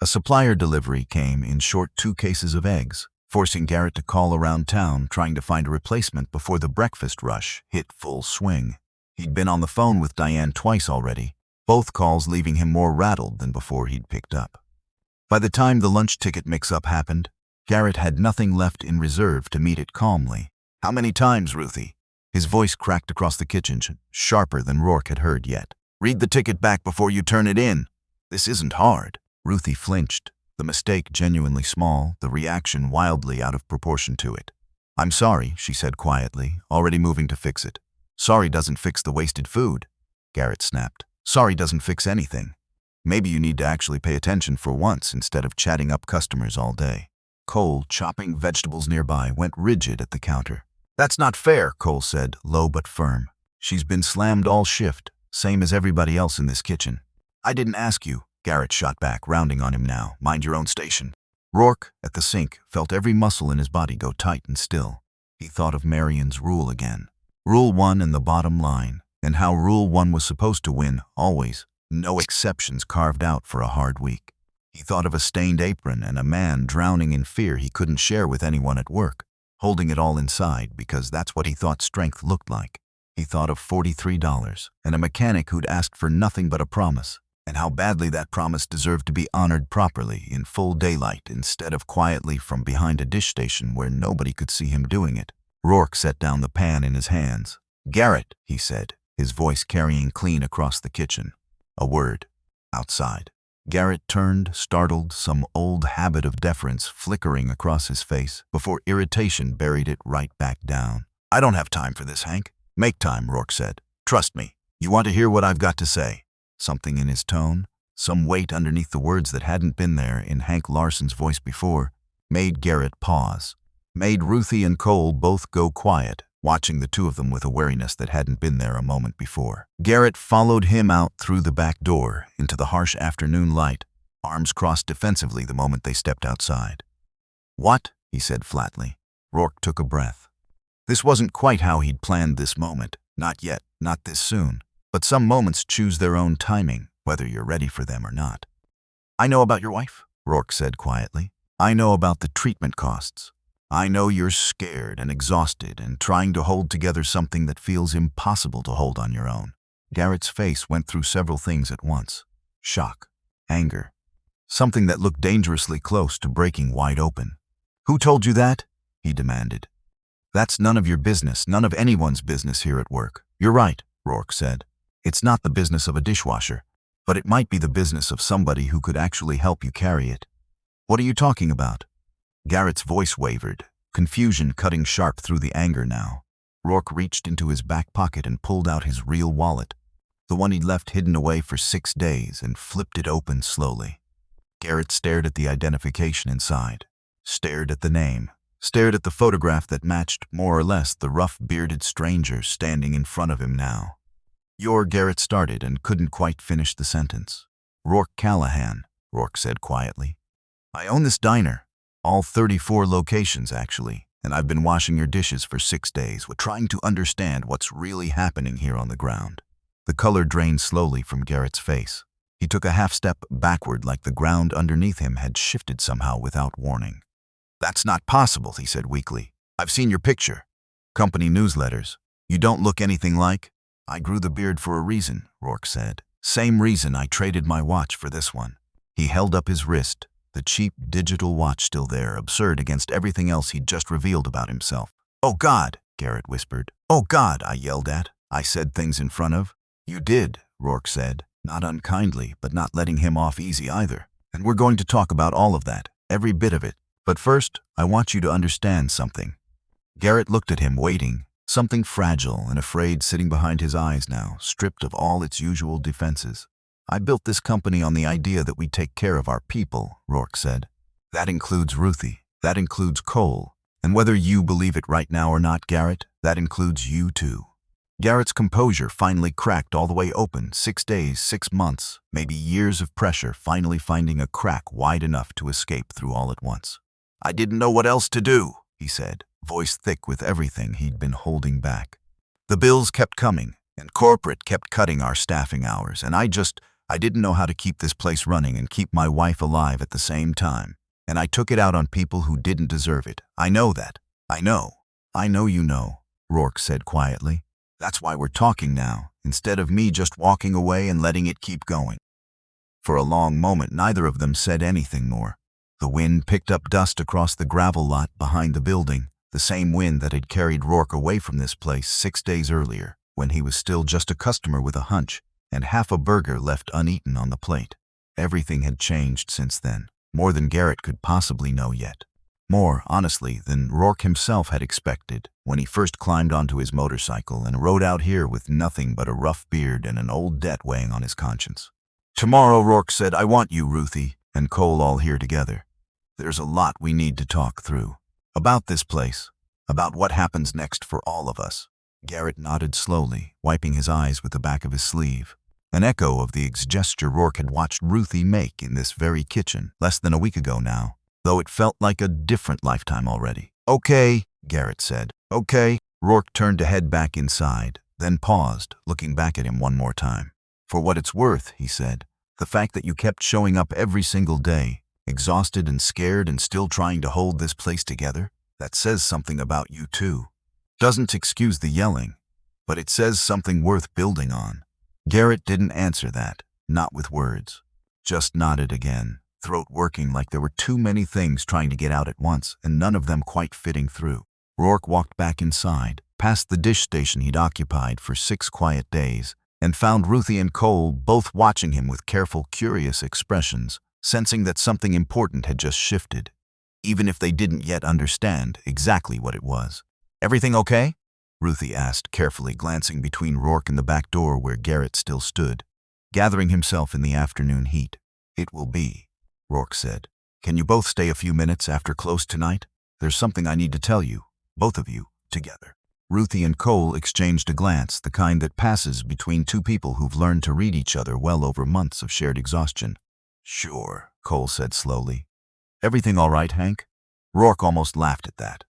A supplier delivery came in short 2 cases of eggs, forcing Garrett to call around town trying to find a replacement before the breakfast rush hit full swing. He'd been on the phone with Diane twice already, both calls leaving him more rattled than before he'd picked up. By the time the lunch ticket mix-up happened, Garrett had nothing left in reserve to meet it calmly. "How many times, Ruthie?" His voice cracked across the kitchen, sharper than Rourke had heard yet. "Read the ticket back before you turn it in. This isn't hard." Ruthie flinched, the mistake genuinely small, the reaction wildly out of proportion to it. "I'm sorry," she said quietly, already moving to fix it. "Sorry doesn't fix the wasted food," Garrett snapped. "Sorry doesn't fix anything. Maybe you need to actually pay attention for once instead of chatting up customers all day." Cole, chopping vegetables nearby, went rigid at the counter. "That's not fair," Cole said, low but firm. "She's been slammed all shift, same as everybody else in this kitchen." "I didn't ask you," Garrett shot back, rounding on him now. "Mind your own station." Rourke, at the sink, felt every muscle in his body go tight and still. He thought of Marion's rule again. Rule 1 and the bottom line, and how Rule 1 was supposed to win, always. No exceptions carved out for a hard week. He thought of a stained apron and a man drowning in fear he couldn't share with anyone at work, holding it all inside because that's what he thought strength looked like. He thought of $43 and a mechanic who'd asked for nothing but a promise, and how badly that promise deserved to be honored properly in full daylight instead of quietly from behind a dish station where nobody could see him doing it. Rourke set down the pan in his hands. "Garrett," he said, his voice carrying clean across the kitchen. A word. Outside. Garrett turned, startled, some old habit of deference flickering across his face before irritation buried it right back down. "I don't have time for this, Hank." "Make time," Rourke said. "Trust me. You want to hear what I've got to say." Something in his tone, some weight underneath the words that hadn't been there in Hank Larson's voice before, made Garrett pause. made Ruthie and Cole both go quiet, watching the two of them with a wariness that hadn't been there a moment before. Garrett followed him out through the back door into the harsh afternoon light, arms crossed defensively the moment they stepped outside. "What?" he said flatly. Rourke took a breath. This wasn't quite how he'd planned this moment. Not yet, not this soon. But some moments choose their own timing, whether you're ready for them or not. "I know about your wife," Rourke said quietly. "I know about the treatment costs. I know you're scared and exhausted and trying to hold together something that feels impossible to hold on your own." Garrett's face went through several things at once. Shock, anger, something that looked dangerously close to breaking wide open. "Who told you that?" he demanded. "That's none of your business, none of anyone's business here at work." "You're right," Rourke said. "It's not the business of a dishwasher, but it might be the business of somebody who could actually help you carry it." "What are you talking about?" Garrett's voice wavered, confusion cutting sharp through the anger now. Rourke reached into his back pocket and pulled out his real wallet, the one he'd left hidden away for 6 days, and flipped it open slowly. Garrett stared at the identification inside, stared at the name, stared at the photograph that matched more or less the rough, bearded stranger standing in front of him now. Garrett started and couldn't quite finish the sentence. "Rourke Callahan," Rourke said quietly. "I own this diner, all 34 locations actually, and I've been washing your dishes for 6 days, trying to understand what's really happening here on the ground." The color drained slowly from Garrett's face. He took a half-step backward like the ground underneath him had shifted somehow without warning. "That's not possible," he said weakly. "I've seen your picture. Company newsletters. You don't look anything like—" "I grew the beard for a reason," Rourke said. "Same reason I traded my watch for this one." He held up his wrist, the cheap digital watch still there, absurd against everything else he'd just revealed about himself. "Oh God," Garrett whispered. "Oh God," I yelled at. "I said things in front of—" "You did," Rourke said, not unkindly, but not letting him off easy either. "And we're going to talk about all of that, every bit of it. But first, I want you to understand something." Garrett looked at him, waiting, something fragile and afraid sitting behind his eyes now, stripped of all its usual defenses. "I built this company on the idea that we take care of our people," Rourke said. "That includes Ruthie. That includes Cole. And whether you believe it right now or not, Garrett, that includes you too." Garrett's composure finally cracked all the way open. 6 days, 6 months, maybe years of pressure finally finding a crack wide enough to escape through all at once. "I didn't know what else to do," he said, voice thick with everything he'd been holding back. "The bills kept coming, and corporate kept cutting our staffing hours, and I didn't know how to keep this place running and keep my wife alive at the same time. And I took it out on people who didn't deserve it. I know that. I know. I know you know," Rourke said quietly. "That's why we're talking now, instead of me just walking away and letting it keep going." For a long moment, neither of them said anything more. The wind picked up dust across the gravel lot behind the building, the same wind that had carried Rourke away from this place 6 days earlier, when he was still just a customer with a hunch and half a burger left uneaten on the plate. Everything had changed since then, more than Garrett could possibly know yet. More, honestly, than Rourke himself had expected when he first climbed onto his motorcycle and rode out here with nothing but a rough beard and an old debt weighing on his conscience. "Tomorrow," Rourke said, "I want you, Ruthie, and Cole all here together. There's a lot we need to talk through. About this place. About what happens next for all of us." Garrett nodded slowly, wiping his eyes with the back of his sleeve. An echo of the gesture Rourke had watched Ruthie make in this very kitchen less than a week ago now, though it felt like a different lifetime already. "Okay," Garrett said. "Okay." Rourke turned to head back inside, then paused, looking back at him one more time. "For what it's worth," he said, "the fact that you kept showing up every single day, exhausted and scared and still trying to hold this place together, that says something about you too. Doesn't excuse the yelling, but it says something worth building on." Garrett didn't answer that, not with words. Just nodded again, throat working like there were too many things trying to get out at once and none of them quite fitting through. Rourke walked back inside, past the dish station he'd occupied for 6 quiet days, and found Ruthie and Cole both watching him with careful, curious expressions, sensing that something important had just shifted, even if they didn't yet understand exactly what it was. "Everything okay?" Ruthie asked, carefully glancing between Rourke and the back door where Garrett still stood, gathering himself in the afternoon heat. "It will be," Rourke said. "Can you both stay a few minutes after close tonight? there's something I need to tell you, both of you, together." Ruthie and Cole exchanged a glance, the kind that passes between two people who've learned to read each other well over months of shared exhaustion. "Sure," Cole said slowly. "Everything all right, Hank?" Rourke almost laughed at that.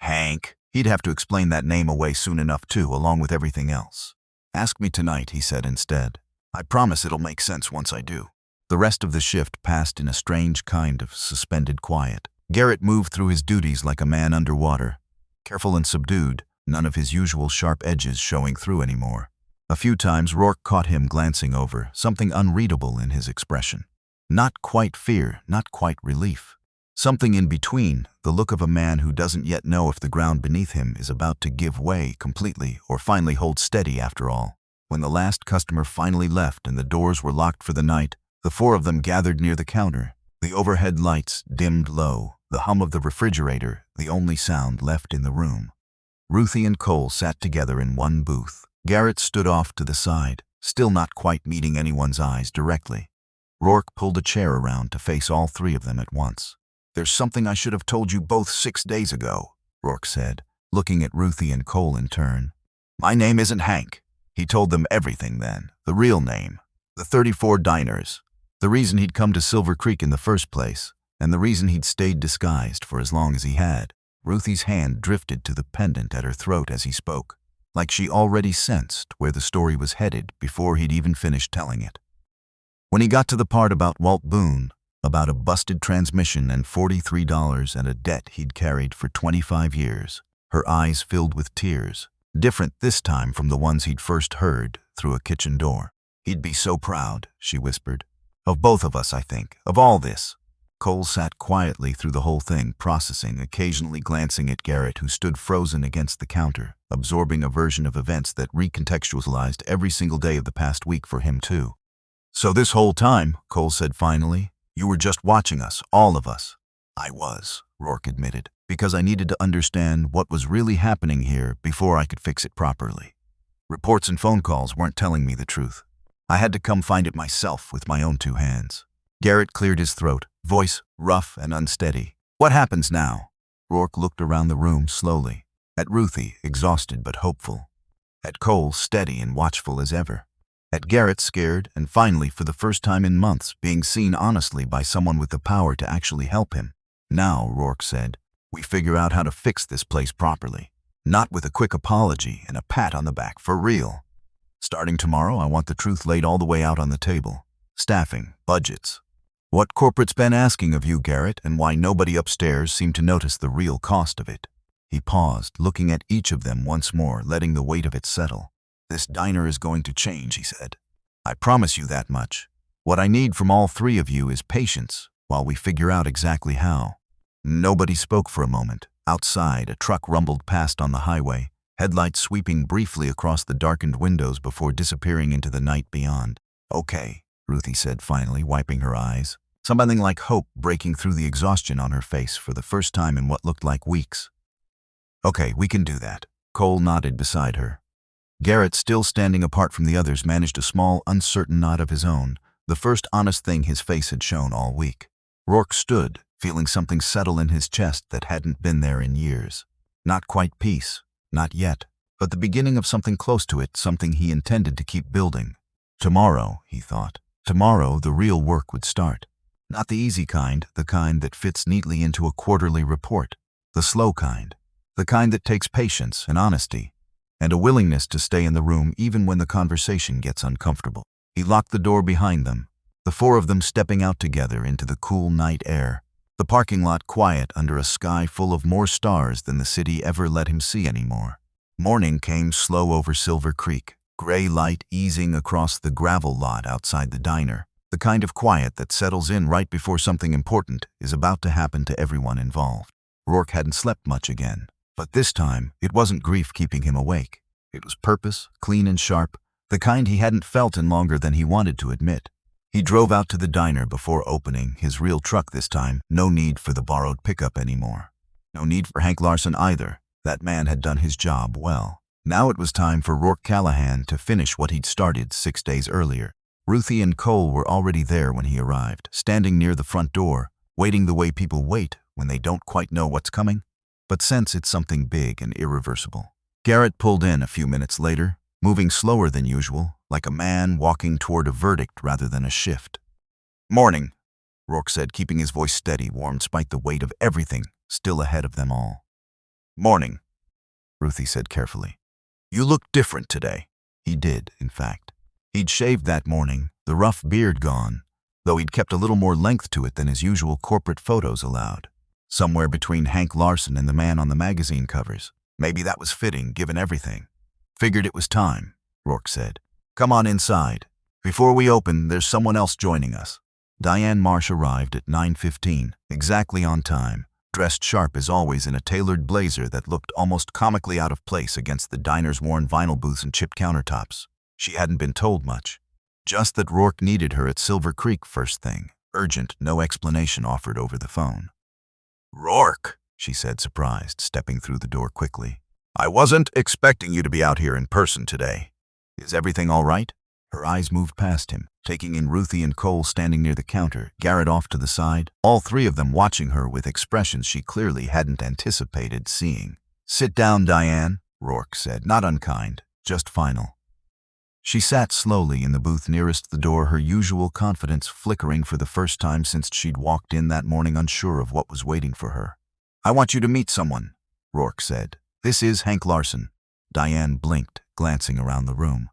Hank? He'd have to explain that name away soon enough too, along with everything else. "Ask me tonight," he said instead. "I promise it'll make sense once I do." The rest of the shift passed in a strange kind of suspended quiet. Garrett moved through his duties like a man underwater, careful and subdued, none of his usual sharp edges showing through anymore. A few times Rourke caught him glancing over, something unreadable in his expression. Not quite fear, not quite relief. Something in between, the look of a man who doesn't yet know if the ground beneath him is about to give way completely or finally hold steady after all. When the last customer finally left and the doors were locked for the night, the four of them gathered near the counter. The overhead lights dimmed low, the hum of the refrigerator the only sound left in the room. Ruthie and Cole sat together in one booth. Garrett stood off to the side, still not quite meeting anyone's eyes directly. Rourke pulled a chair around to face all three of them at once. "There's something I should have told you both 6 days ago," Rourke said, looking at Ruthie and Cole in turn. "My name isn't Hank." He told them everything then, the real name, the 34 diners, the reason he'd come to Silver Creek in the first place, and the reason he'd stayed disguised for as long as he had. Ruthie's hand drifted to the pendant at her throat as he spoke, like she already sensed where the story was headed before he'd even finished telling it. When he got to the part about Walt Boone, about a busted transmission and $43 and a debt he'd carried for 25 years, her eyes filled with tears, different this time from the ones he'd first heard through a kitchen door. "He'd be so proud," she whispered. "Of both of us, I think, of all this." Cole sat quietly through the whole thing, processing, occasionally glancing at Garrett, who stood frozen against the counter, absorbing a version of events that recontextualized every single day of the past week for him too. "So this whole time," Cole said finally, "you were just watching us, all of us." "I was," Rourke admitted, "because I needed to understand what was really happening here before I could fix it properly. Reports and phone calls weren't telling me the truth. I had to come find it myself with my own two hands." Garrett cleared his throat, voice rough and unsteady. "What happens now?" Rourke looked around the room slowly, at Ruthie, exhausted but hopeful, at Cole, steady and watchful as ever, at Garrett, scared and finally, for the first time in months, being seen honestly by someone with the power to actually help him. "Now," Rourke said, "we figure out how to fix this place properly. Not with a quick apology and a pat on the back, for real. Starting tomorrow, I want the truth laid all the way out on the table. Staffing, budgets. What corporate's been asking of you, Garrett, and why nobody upstairs seemed to notice the real cost of it." He paused, looking at each of them once more, letting the weight of it settle. "This diner is going to change," he said. "I promise you that much. What I need from all three of you is patience while we figure out exactly how." Nobody spoke for a moment. Outside, a truck rumbled past on the highway, headlights sweeping briefly across the darkened windows before disappearing into the night beyond. "Okay," Ruthie said finally, wiping her eyes, something like hope breaking through the exhaustion on her face for the first time in what looked like weeks. "Okay, we can do that." Cole nodded beside her. Garrett, still standing apart from the others, managed a small, uncertain nod of his own, the first honest thing his face had shown all week. Rourke stood, feeling something settle in his chest that hadn't been there in years. Not quite peace, not yet, but the beginning of something close to it, something he intended to keep building. Tomorrow, he thought, tomorrow the real work would start. Not the easy kind, the kind that fits neatly into a quarterly report. The slow kind, the kind that takes patience and honesty, and a willingness to stay in the room even when the conversation gets uncomfortable. He locked the door behind them, the four of them stepping out together into the cool night air, the parking lot quiet under a sky full of more stars than the city ever let him see anymore. Morning came slow over Silver Creek, gray light easing across the gravel lot outside the diner, the kind of quiet that settles in right before something important is about to happen to everyone involved. Rourke hadn't slept much again. But this time, it wasn't grief keeping him awake. It was purpose, clean and sharp, the kind he hadn't felt in longer than he wanted to admit. He drove out to the diner before opening, his real truck this time. No need for the borrowed pickup anymore. No need for Hank Larson either. That man had done his job well. Now it was time for Rourke Callahan to finish what he'd started 6 days earlier. Ruthie and Cole were already there when he arrived, standing near the front door, waiting the way people wait when they don't quite know what's coming, but sense it's something big and irreversible. Garrett pulled in a few minutes later, moving slower than usual, like a man walking toward a verdict rather than a shift. "Morning," Rourke said, keeping his voice steady, warm despite the weight of everything still ahead of them all. "Morning," Ruthie said carefully. "You look different today." He did, in fact. He'd shaved that morning, the rough beard gone, though he'd kept a little more length to it than his usual corporate photos allowed. Somewhere between Hank Larson and the man on the magazine covers. Maybe that was fitting, given everything. "Figured it was time," Rourke said. "Come on inside. Before we open, there's someone else joining us." Diane Marsh arrived at 9:15, exactly on time, dressed sharp as always in a tailored blazer that looked almost comically out of place against the diner's worn vinyl booths and chipped countertops. She hadn't been told much. Just that Rourke needed her at Silver Creek first thing. Urgent, no explanation offered over the phone. "Rourke," she said, surprised, stepping through the door quickly. "I wasn't expecting you to be out here in person today. Is everything all right?" Her eyes moved past him, taking in Ruthie and Cole standing near the counter, Garrett off to the side, all three of them watching her with expressions she clearly hadn't anticipated seeing. "Sit down, Diane," Rourke said, not unkind, just final. She sat slowly in the booth nearest the door, her usual confidence flickering for the first time since she'd walked in that morning, unsure of what was waiting for her. "I want you to meet someone," Rourke said. "This is Hank Larson." Diane blinked, glancing around the room.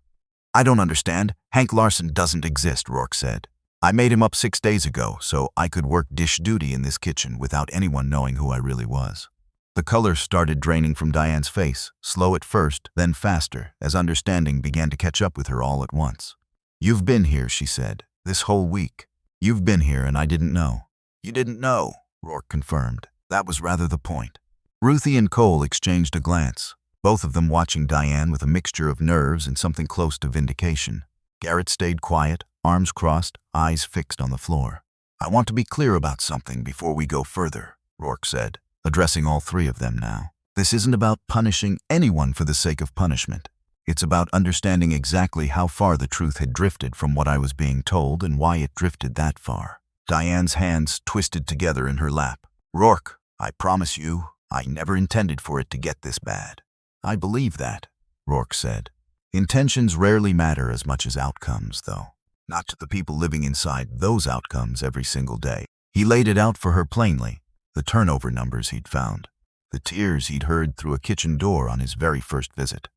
"I don't understand. Hank Larson doesn't exist," Rourke said. "I made him up 6 days ago so I could work dish duty in this kitchen without anyone knowing who I really was." The color started draining from Diane's face, slow at first, then faster, as understanding began to catch up with her all at once. "You've been here," she said, "this whole week. You've been here and I didn't know." "You didn't know," Rourke confirmed. "That was rather the point." Ruthie and Cole exchanged a glance, both of them watching Diane with a mixture of nerves and something close to vindication. Garrett stayed quiet, arms crossed, eyes fixed on the floor. "I want to be clear about something before we go further," Rourke said, addressing all three of them now. "This isn't about punishing anyone for the sake of punishment. It's about understanding exactly how far the truth had drifted from what I was being told and why it drifted that far." Diane's hands twisted together in her lap. "Rourke, I promise you, I never intended for it to get this bad." "I believe that," Rourke said. "Intentions rarely matter as much as outcomes, though. Not to the people living inside those outcomes every single day." He laid it out for her plainly, the turnover numbers he'd found, the tears he'd heard through a kitchen door on his very first visit,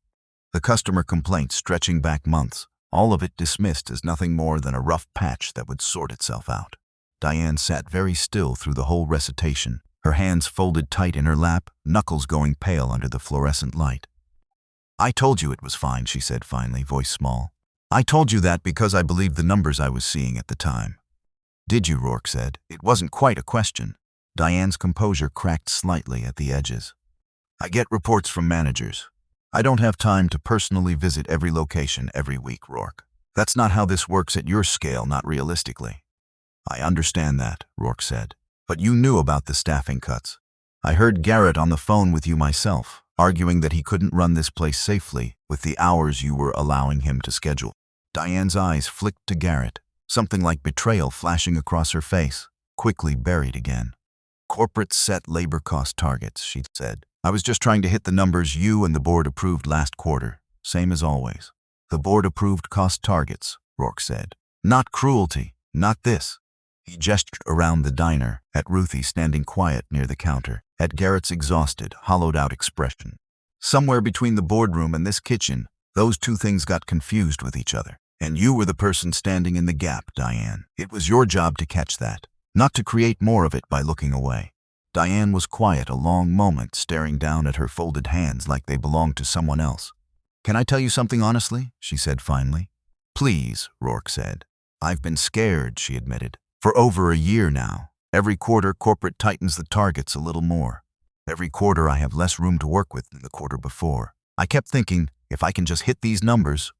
the customer complaints stretching back months, all of it dismissed as nothing more than a rough patch that would sort itself out. Diane sat very still through the whole recitation, her hands folded tight in her lap, knuckles going pale under the fluorescent light. "I told you it was fine," she said finally, voice small. "I told you that because I believed the numbers I was seeing at the time." "Did you?" Rourke said. "It wasn't quite a question." Diane's composure cracked slightly at the edges. "I get reports from managers. I don't have time to personally visit every location every week, Rourke. That's not how this works at your scale, not realistically." "I understand that," Rourke said. "But you knew about the staffing cuts. I heard Garrett on the phone with you myself, arguing that he couldn't run this place safely with the hours you were allowing him to schedule." Diane's eyes flicked to Garrett, something like betrayal flashing across her face, quickly buried again. "Corporate set labor cost targets," she said. "I was just trying to hit the numbers you and the board approved last quarter, same as always." "The board approved cost targets," Rourke said. "Not cruelty, not this." He gestured around the diner, at Ruthie standing quiet near the counter, at Garrett's exhausted, hollowed-out expression. "Somewhere between the boardroom and this kitchen, those two things got confused with each other. And you were the person standing in the gap, Diane. It was your job to catch that, not to create more of it by looking away." Diane was quiet a long moment, staring down at her folded hands like they belonged to someone else. "Can I tell you something honestly?" she said finally. "Please," Rourke said. "I've been scared," she admitted. "For over a year now. Every quarter, corporate tightens the targets a little more. Every quarter, I have less room to work with than the quarter before. I kept thinking, if I can just hit these numbers,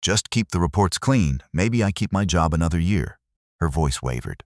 just keep the reports clean, maybe I keep my job another year." Her voice wavered.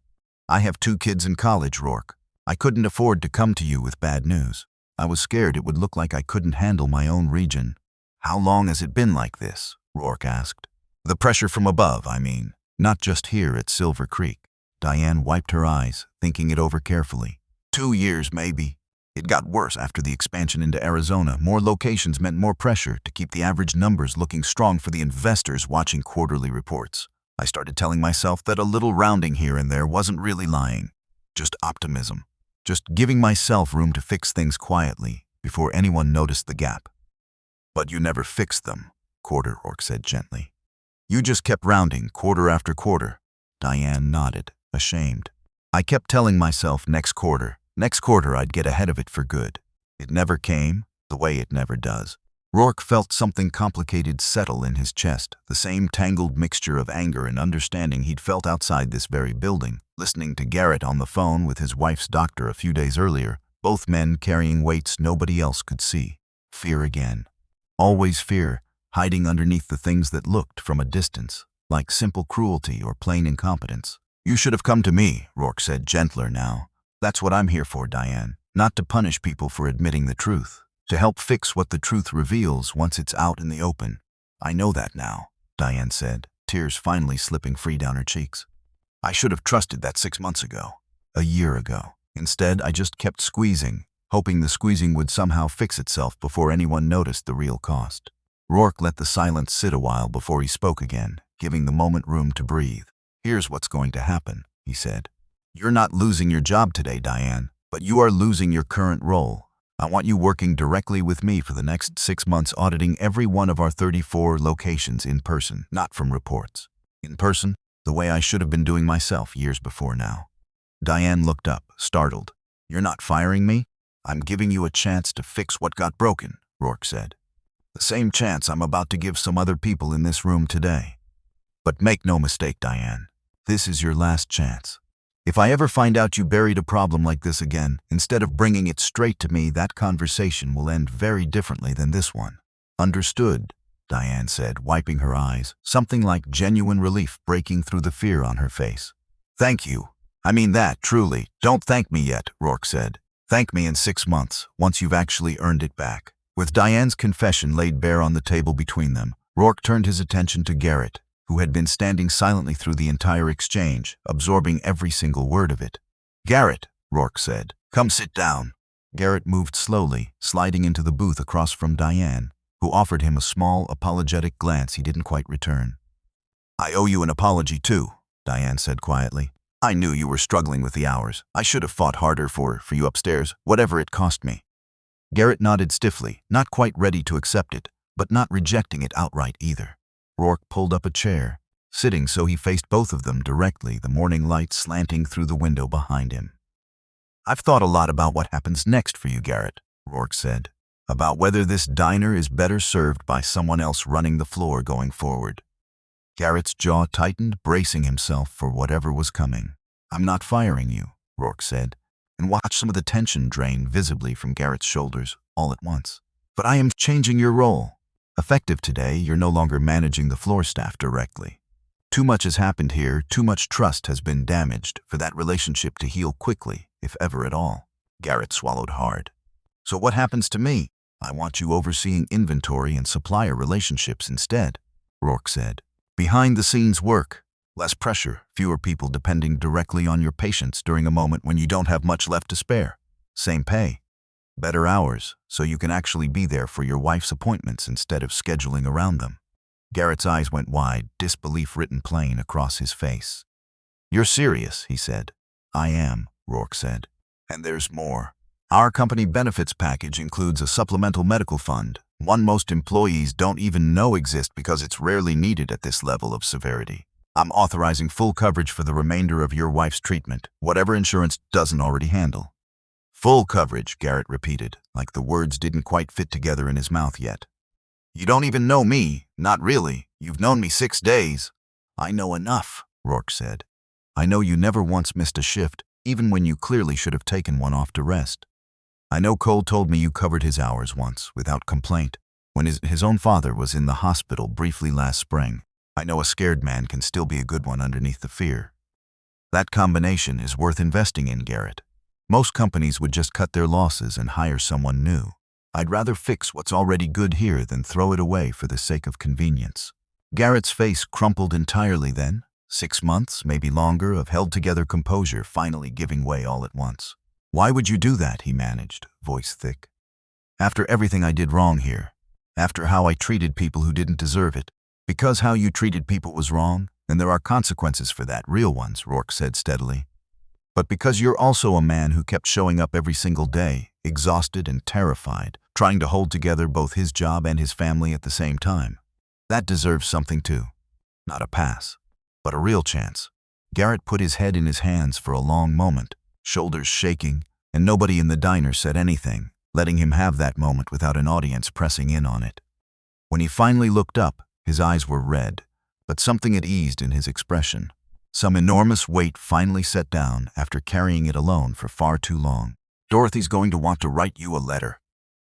"I have 2 kids in college, Rourke. I couldn't afford to come to you with bad news. I was scared it would look like I couldn't handle my own region." "How long has it been like this?" Rourke asked. "The pressure from above, I mean, not just here at Silver Creek." Diane wiped her eyes, thinking it over carefully. 2 years, maybe. It got worse after the expansion into Arizona. More locations meant more pressure to keep the average numbers looking strong for the investors watching quarterly reports. I started telling myself that a little rounding here and there wasn't really lying, just optimism. Just giving myself room to fix things quietly before anyone noticed the gap. But you never fixed them, Rourke said gently. You just kept rounding quarter after quarter. Diane nodded, ashamed. I kept telling myself next quarter I'd get ahead of it for good. It never came, the way it never does. Rourke felt something complicated settle in his chest, the same tangled mixture of anger and understanding he'd felt outside this very building, listening to Garrett on the phone with his wife's doctor a few days earlier, both men carrying weights nobody else could see. Fear again. Always fear, hiding underneath the things that looked from a distance, like simple cruelty or plain incompetence. You should have come to me, Rourke said, gentler now. That's what I'm here for, Diane. Not to punish people for admitting the truth. To help fix what the truth reveals once it's out in the open. I know that now, Diane said, tears finally slipping free down her cheeks. I should have trusted that 6 months ago. A year ago. Instead, I just kept squeezing, hoping the squeezing would somehow fix itself before anyone noticed the real cost. Rourke let the silence sit a while before he spoke again, giving the moment room to breathe. Here's what's going to happen, he said. You're not losing your job today, Diane, but you are losing your current role. I want you working directly with me for the next 6 months, auditing every one of our 34 locations in person, not from reports. In person, the way I should have been doing myself years before now. Diane looked up, startled. You're not firing me? I'm giving you a chance to fix what got broken, Rourke said. The same chance I'm about to give some other people in this room today. But make no mistake, Diane, this is your last chance. If I ever find out you buried a problem like this again, instead of bringing it straight to me, that conversation will end very differently than this one. Understood, Diane said, wiping her eyes, something like genuine relief breaking through the fear on her face. Thank you. I mean that, truly. Don't thank me yet, Rourke said. Thank me in 6 months, once you've actually earned it back. With Diane's confession laid bare on the table between them, Rourke turned his attention to Garrett, who had been standing silently through the entire exchange, absorbing every single word of it. Garrett, Rourke said, come sit down. Garrett moved slowly, sliding into the booth across from Diane, who offered him a small, apologetic glance he didn't quite return. I owe you an apology too, Diane said quietly. I knew you were struggling with the hours. I should have fought harder for you upstairs, whatever it cost me. Garrett nodded stiffly, not quite ready to accept it, but not rejecting it outright either. Rourke pulled up a chair, sitting so he faced both of them directly, the morning light slanting through the window behind him. I've thought a lot about what happens next for you, Garrett, Rourke said, about whether this diner is better served by someone else running the floor going forward. Garrett's jaw tightened, bracing himself for whatever was coming. I'm not firing you, Rourke said, and watched some of the tension drain visibly from Garrett's shoulders all at once. But I am changing your role. Effective today, you're no longer managing the floor staff directly. Too much has happened here, too much trust has been damaged for that relationship to heal quickly, if ever at all. Garrett swallowed hard. So what happens to me? I want you overseeing inventory and supplier relationships instead, Rourke said. Behind-the-scenes work, less pressure, fewer people depending directly on your patients during a moment when you don't have much left to spare. Same pay. Better hours, so you can actually be there for your wife's appointments instead of scheduling around them. Garrett's eyes went wide, disbelief written plain across his face. You're serious, he said. I am, Rourke said. And there's more. Our company benefits package includes a supplemental medical fund, one most employees don't even know exists because it's rarely needed at this level of severity. I'm authorizing full coverage for the remainder of your wife's treatment, whatever insurance doesn't already handle. Full coverage, Garrett repeated, like the words didn't quite fit together in his mouth yet. You don't even know me, not really. You've known me 6 days. I know enough, Rourke said. I know you never once missed a shift, even when you clearly should have taken one off to rest. I know Cole told me you covered his hours once, without complaint, when his own father was in the hospital briefly last spring. I know a scared man can still be a good one underneath the fear. That combination is worth investing in, Garrett. Most companies would just cut their losses and hire someone new. I'd rather fix what's already good here than throw it away for the sake of convenience. Garrett's face crumpled entirely then, 6 months, maybe longer, of held-together composure finally giving way all at once. Why would you do that, he managed, voice thick. After everything I did wrong here. After how I treated people who didn't deserve it. Because how you treated people was wrong, and there are consequences for that, real ones, Rourke said steadily. But because you're also a man who kept showing up every single day, exhausted and terrified, trying to hold together both his job and his family at the same time. That deserves something too. Not a pass, but a real chance. Garrett put his head in his hands for a long moment, shoulders shaking, and nobody in the diner said anything, letting him have that moment without an audience pressing in on it. When he finally looked up, his eyes were red, but something had eased in his expression. Some enormous weight finally set down after carrying it alone for far too long. Dorothy's going to want to write you a letter,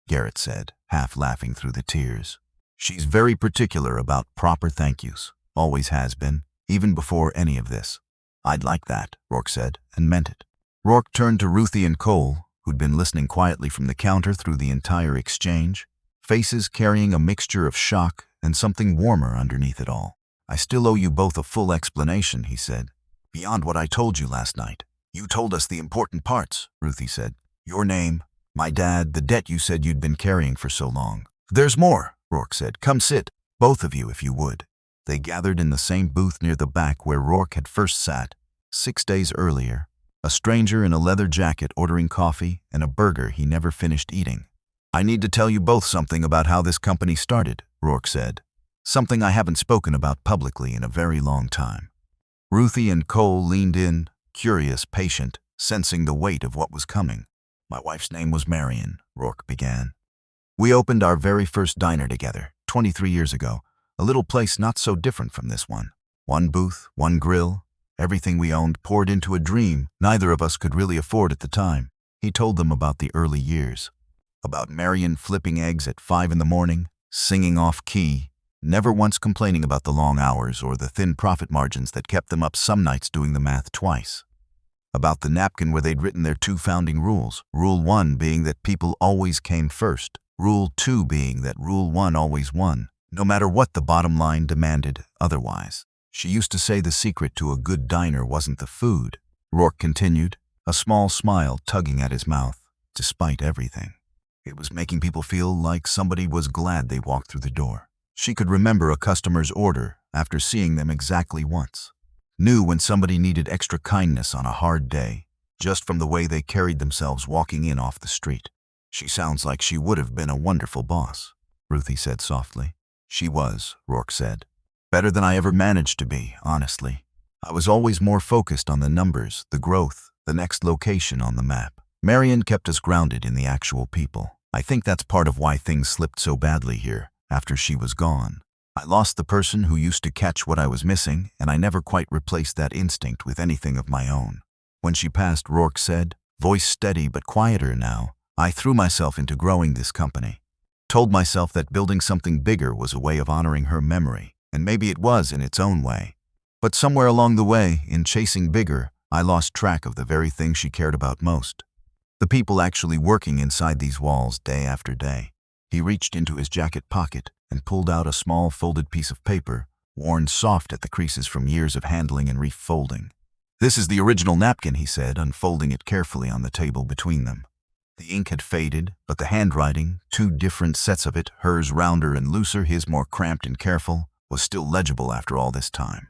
Garrett said, half laughing through the tears. She's very particular about proper thank yous, always has been, even before any of this. I'd like that, Rourke said, and meant it. Rourke turned to Ruthie and Cole, who'd been listening quietly from the counter through the entire exchange, faces carrying a mixture of shock and something warmer underneath it all. I still owe you both a full explanation, he said. Beyond what I told you last night. You told us the important parts, Ruthie said. Your name, my dad, the debt you said you'd been carrying for so long. There's more, Rourke said. Come sit, both of you if you would. They gathered in the same booth near the back where Rourke had first sat, 6 days earlier, a stranger in a leather jacket ordering coffee and a burger he never finished eating. I need to tell you both something about how this company started, Rourke said. Something I haven't spoken about publicly in a very long time. Ruthie and Cole leaned in, curious, patient, sensing the weight of what was coming. My wife's name was Marion, Rourke began. We opened our very first diner together, 23 years ago, a little place not so different from this one. One booth, one grill, everything we owned poured into a dream neither of us could really afford at the time. He told them about the early years. About Marion flipping eggs at 5 in the morning, singing off key, never once complaining about the long hours or the thin profit margins that kept them up some nights doing the math twice. About the napkin where they'd written their 2 founding rules, Rule 1 being that people always came first, Rule 2 being that Rule 1 always won, no matter what the bottom line demanded otherwise. She used to say the secret to a good diner wasn't the food, Rourke continued, a small smile tugging at his mouth, despite everything. It was making people feel like somebody was glad they walked through the door. She could remember a customer's order after seeing them exactly once. Knew when somebody needed extra kindness on a hard day, just from the way they carried themselves walking in off the street. She sounds like she would have been a wonderful boss, Ruthie said softly. She was, Rourke said. Better than I ever managed to be, honestly. I was always more focused on the numbers, the growth, the next location on the map. Marion kept us grounded in the actual people. I think that's part of why things slipped so badly here. After she was gone, I lost the person who used to catch what I was missing, and I never quite replaced that instinct with anything of my own. When she passed, Rourke said, voice steady but quieter now, I threw myself into growing this company. Told myself that building something bigger was a way of honoring her memory, and maybe it was in its own way. But somewhere along the way, in chasing bigger, I lost track of the very thing she cared about most. The people actually working inside these walls day after day. He reached into his jacket pocket and pulled out a small folded piece of paper, worn soft at the creases from years of handling and refolding. This is the original napkin, he said, unfolding it carefully on the table between them. The ink had faded, but the handwriting, 2 different sets of it, hers rounder and looser, his more cramped and careful, was still legible after all this time.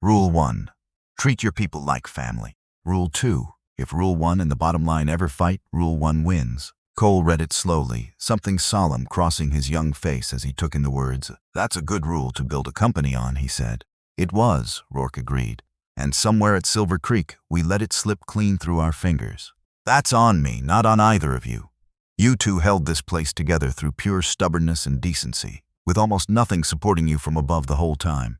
Rule 1. Treat your people like family. Rule 2. If Rule 1 and the bottom line ever fight, Rule 1 wins. Cole read it slowly, something solemn crossing his young face as he took in the words. That's a good rule to build a company on, he said. It was, Rourke agreed. And somewhere at Silver Creek, we let it slip clean through our fingers. That's on me, not on either of you. You two held this place together through pure stubbornness and decency, with almost nothing supporting you from above the whole time.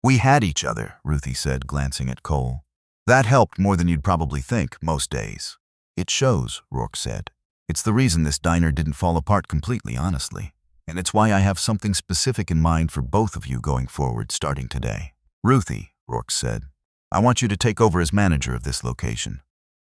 We had each other, Ruthie said, glancing at Cole. That helped more than you'd probably think, most days. It shows, Rourke said. It's the reason this diner didn't fall apart completely, honestly. And it's why I have something specific in mind for both of you going forward starting today. Ruthie, Rourke said, I want you to take over as manager of this location.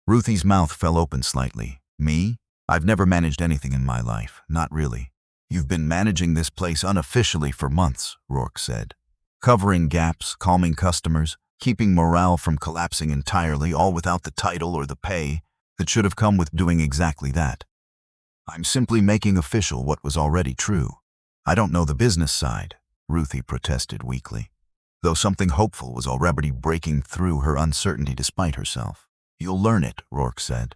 Ruthie's mouth fell open slightly. Me? I've never managed anything in my life, not really. You've been managing this place unofficially for months, Rourke said. Covering gaps, calming customers, keeping morale from collapsing entirely, all without the title or the pay. It should have come with doing exactly that. I'm simply making official what was already true. I don't know the business side, Ruthie protested weakly, though something hopeful was already breaking through her uncertainty despite herself. You'll learn it, Rourke said.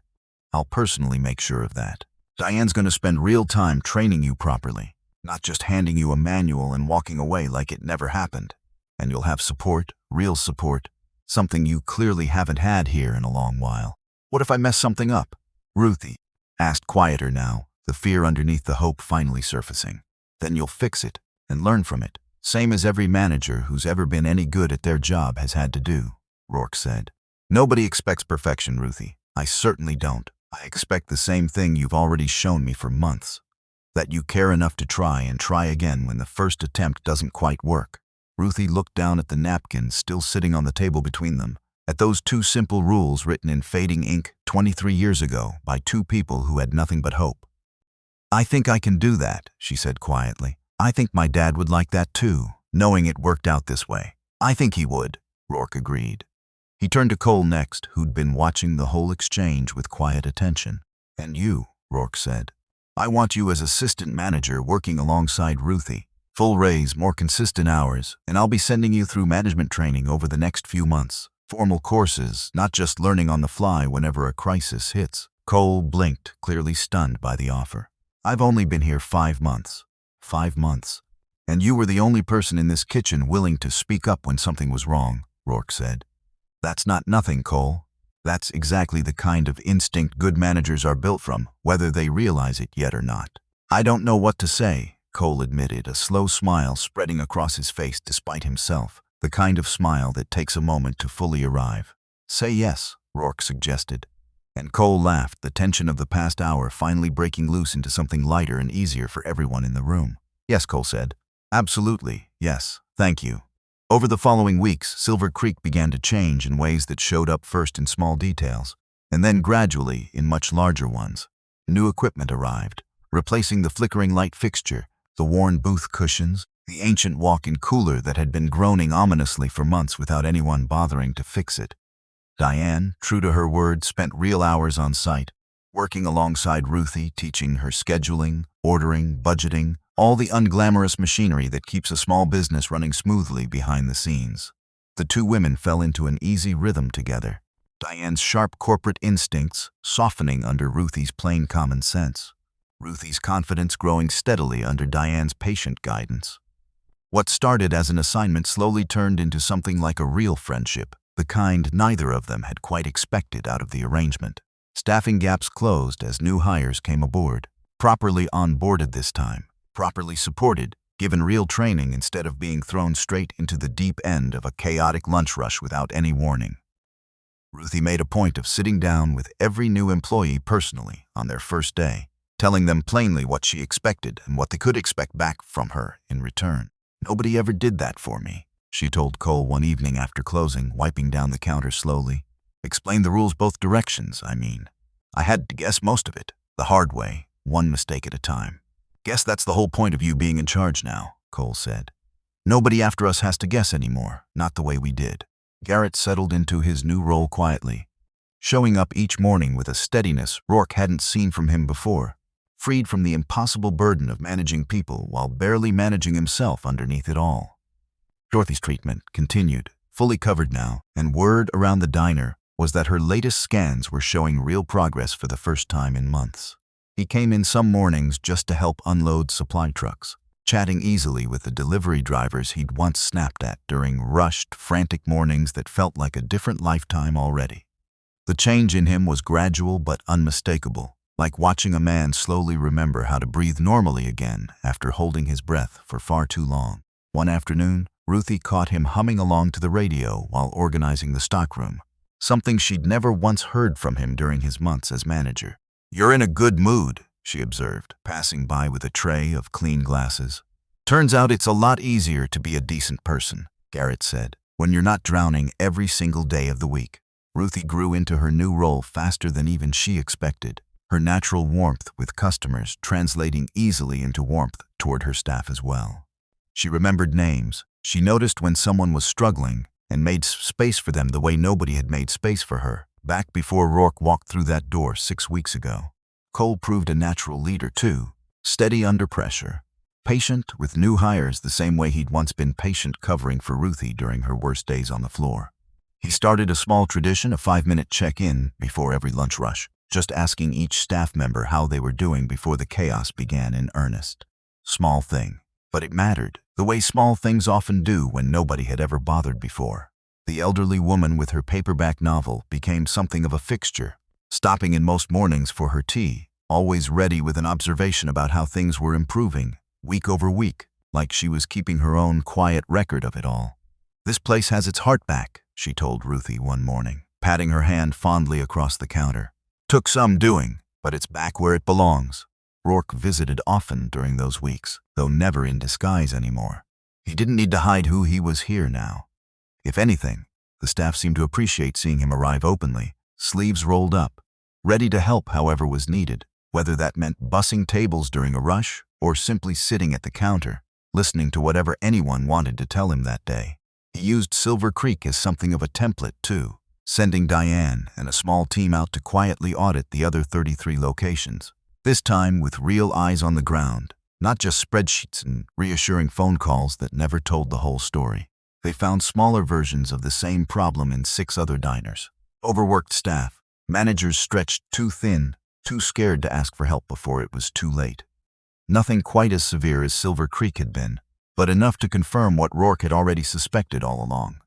I'll personally make sure of that. Diane's going to spend real time training you properly, not just handing you a manual and walking away like it never happened. And you'll have support, real support, something you clearly haven't had here in a long while. What if I mess something up? Ruthie asked, quieter now, the fear underneath the hope finally surfacing. Then you'll fix it and learn from it, same as every manager who's ever been any good at their job has had to do, Rourke said. Nobody expects perfection, Ruthie. I certainly don't. I expect the same thing you've already shown me for months, that you care enough to try and try again when the first attempt doesn't quite work. Ruthie looked down at the napkins still sitting on the table between them, at those two simple rules written in fading ink 23 years ago by two people who had nothing but hope. I think I can do that, she said quietly. I think my dad would like that too, knowing it worked out this way. I think he would, Rourke agreed. He turned to Cole next, who'd been watching the whole exchange with quiet attention. And you, Rourke said. I want you as assistant manager working alongside Ruthie. Full raise, more consistent hours, and I'll be sending you through management training over the next few months. Formal courses, not just learning on the fly whenever a crisis hits. Cole blinked, clearly stunned by the offer. I've only been here 5 months. 5 months. And you were the only person in this kitchen willing to speak up when something was wrong, Rourke said. That's not nothing, Cole. That's exactly the kind of instinct good managers are built from, whether they realize it yet or not. I don't know what to say, Cole admitted, a slow smile spreading across his face despite himself, the kind of smile that takes a moment to fully arrive. Say yes, Rourke suggested. And Cole laughed, the tension of the past hour finally breaking loose into something lighter and easier for everyone in the room. Yes, Cole said. Absolutely, yes, thank you. Over the following weeks, Silver Creek began to change in ways that showed up first in small details, and then gradually in much larger ones. New equipment arrived, replacing the flickering light fixture, the worn booth cushions, the ancient walk-in cooler that had been groaning ominously for months without anyone bothering to fix it. Diane, true to her word, spent real hours on site, working alongside Ruthie, teaching her scheduling, ordering, budgeting, all the unglamorous machinery that keeps a small business running smoothly behind the scenes. The two women fell into an easy rhythm together, Diane's sharp corporate instincts softening under Ruthie's plain common sense, Ruthie's confidence growing steadily under Diane's patient guidance. What started as an assignment slowly turned into something like a real friendship, the kind neither of them had quite expected out of the arrangement. Staffing gaps closed as new hires came aboard, properly onboarded this time, properly supported, given real training instead of being thrown straight into the deep end of a chaotic lunch rush without any warning. Ruthie made a point of sitting down with every new employee personally on their first day, telling them plainly what she expected and what they could expect back from her in return. Nobody ever did that for me, she told Cole one evening after closing, wiping down the counter slowly. Explained the rules both directions, I mean. I had to guess most of it, the hard way, one mistake at a time. Guess that's the whole point of you being in charge now, Cole said. Nobody after us has to guess anymore, not the way we did. Garrett settled into his new role quietly, showing up each morning with a steadiness Rourke hadn't seen from him before, freed from the impossible burden of managing people while barely managing himself underneath it all. Dorothy's treatment continued, fully covered now, and word around the diner was that her latest scans were showing real progress for the first time in months. He came in some mornings just to help unload supply trucks, chatting easily with the delivery drivers he'd once snapped at during rushed, frantic mornings that felt like a different lifetime already. The change in him was gradual but unmistakable, like watching a man slowly remember how to breathe normally again after holding his breath for far too long. One afternoon, Ruthie caught him humming along to the radio while organizing the stockroom, something she'd never once heard from him during his months as manager. You're in a good mood, she observed, passing by with a tray of clean glasses. Turns out it's a lot easier to be a decent person, Garrett said, when you're not drowning every single day of the week. Ruthie grew into her new role faster than even she expected, her natural warmth with customers translating easily into warmth toward her staff as well. She remembered names. She noticed when someone was struggling and made space for them the way nobody had made space for her. back before Rourke walked through that door 6 weeks ago. Cole proved a natural leader too, steady under pressure, patient with new hires the same way he'd once been patient covering for Ruthie during her worst days on the floor. He started a small tradition, a 5-minute check-in before every lunch rush, just asking each staff member how they were doing before the chaos began in earnest. Small thing, but it mattered, the way small things often do when nobody had ever bothered before. The elderly woman with her paperback novel became something of a fixture, stopping in most mornings for her tea, always ready with an observation about how things were improving, week over week, like she was keeping her own quiet record of it all. "This place has its heart back," she told Ruthie one morning, patting her hand fondly across the counter. "Took some doing, but it's back where it belongs." Rourke visited often during those weeks, though never in disguise anymore. He didn't need to hide who he was here now. If anything, the staff seemed to appreciate seeing him arrive openly, sleeves rolled up, ready to help however was needed, whether that meant bussing tables during a rush or simply sitting at the counter, listening to whatever anyone wanted to tell him that day. He used Silver Creek as something of a template too, sending Diane and a small team out to quietly audit the other 33 locations, this time with real eyes on the ground, not just spreadsheets and reassuring phone calls that never told the whole story. They found smaller versions of the same problem in 6 other diners. Overworked staff, managers stretched too thin, too scared to ask for help before it was too late. Nothing quite as severe as Silver Creek had been, but enough to confirm what Rourke had already suspected all along.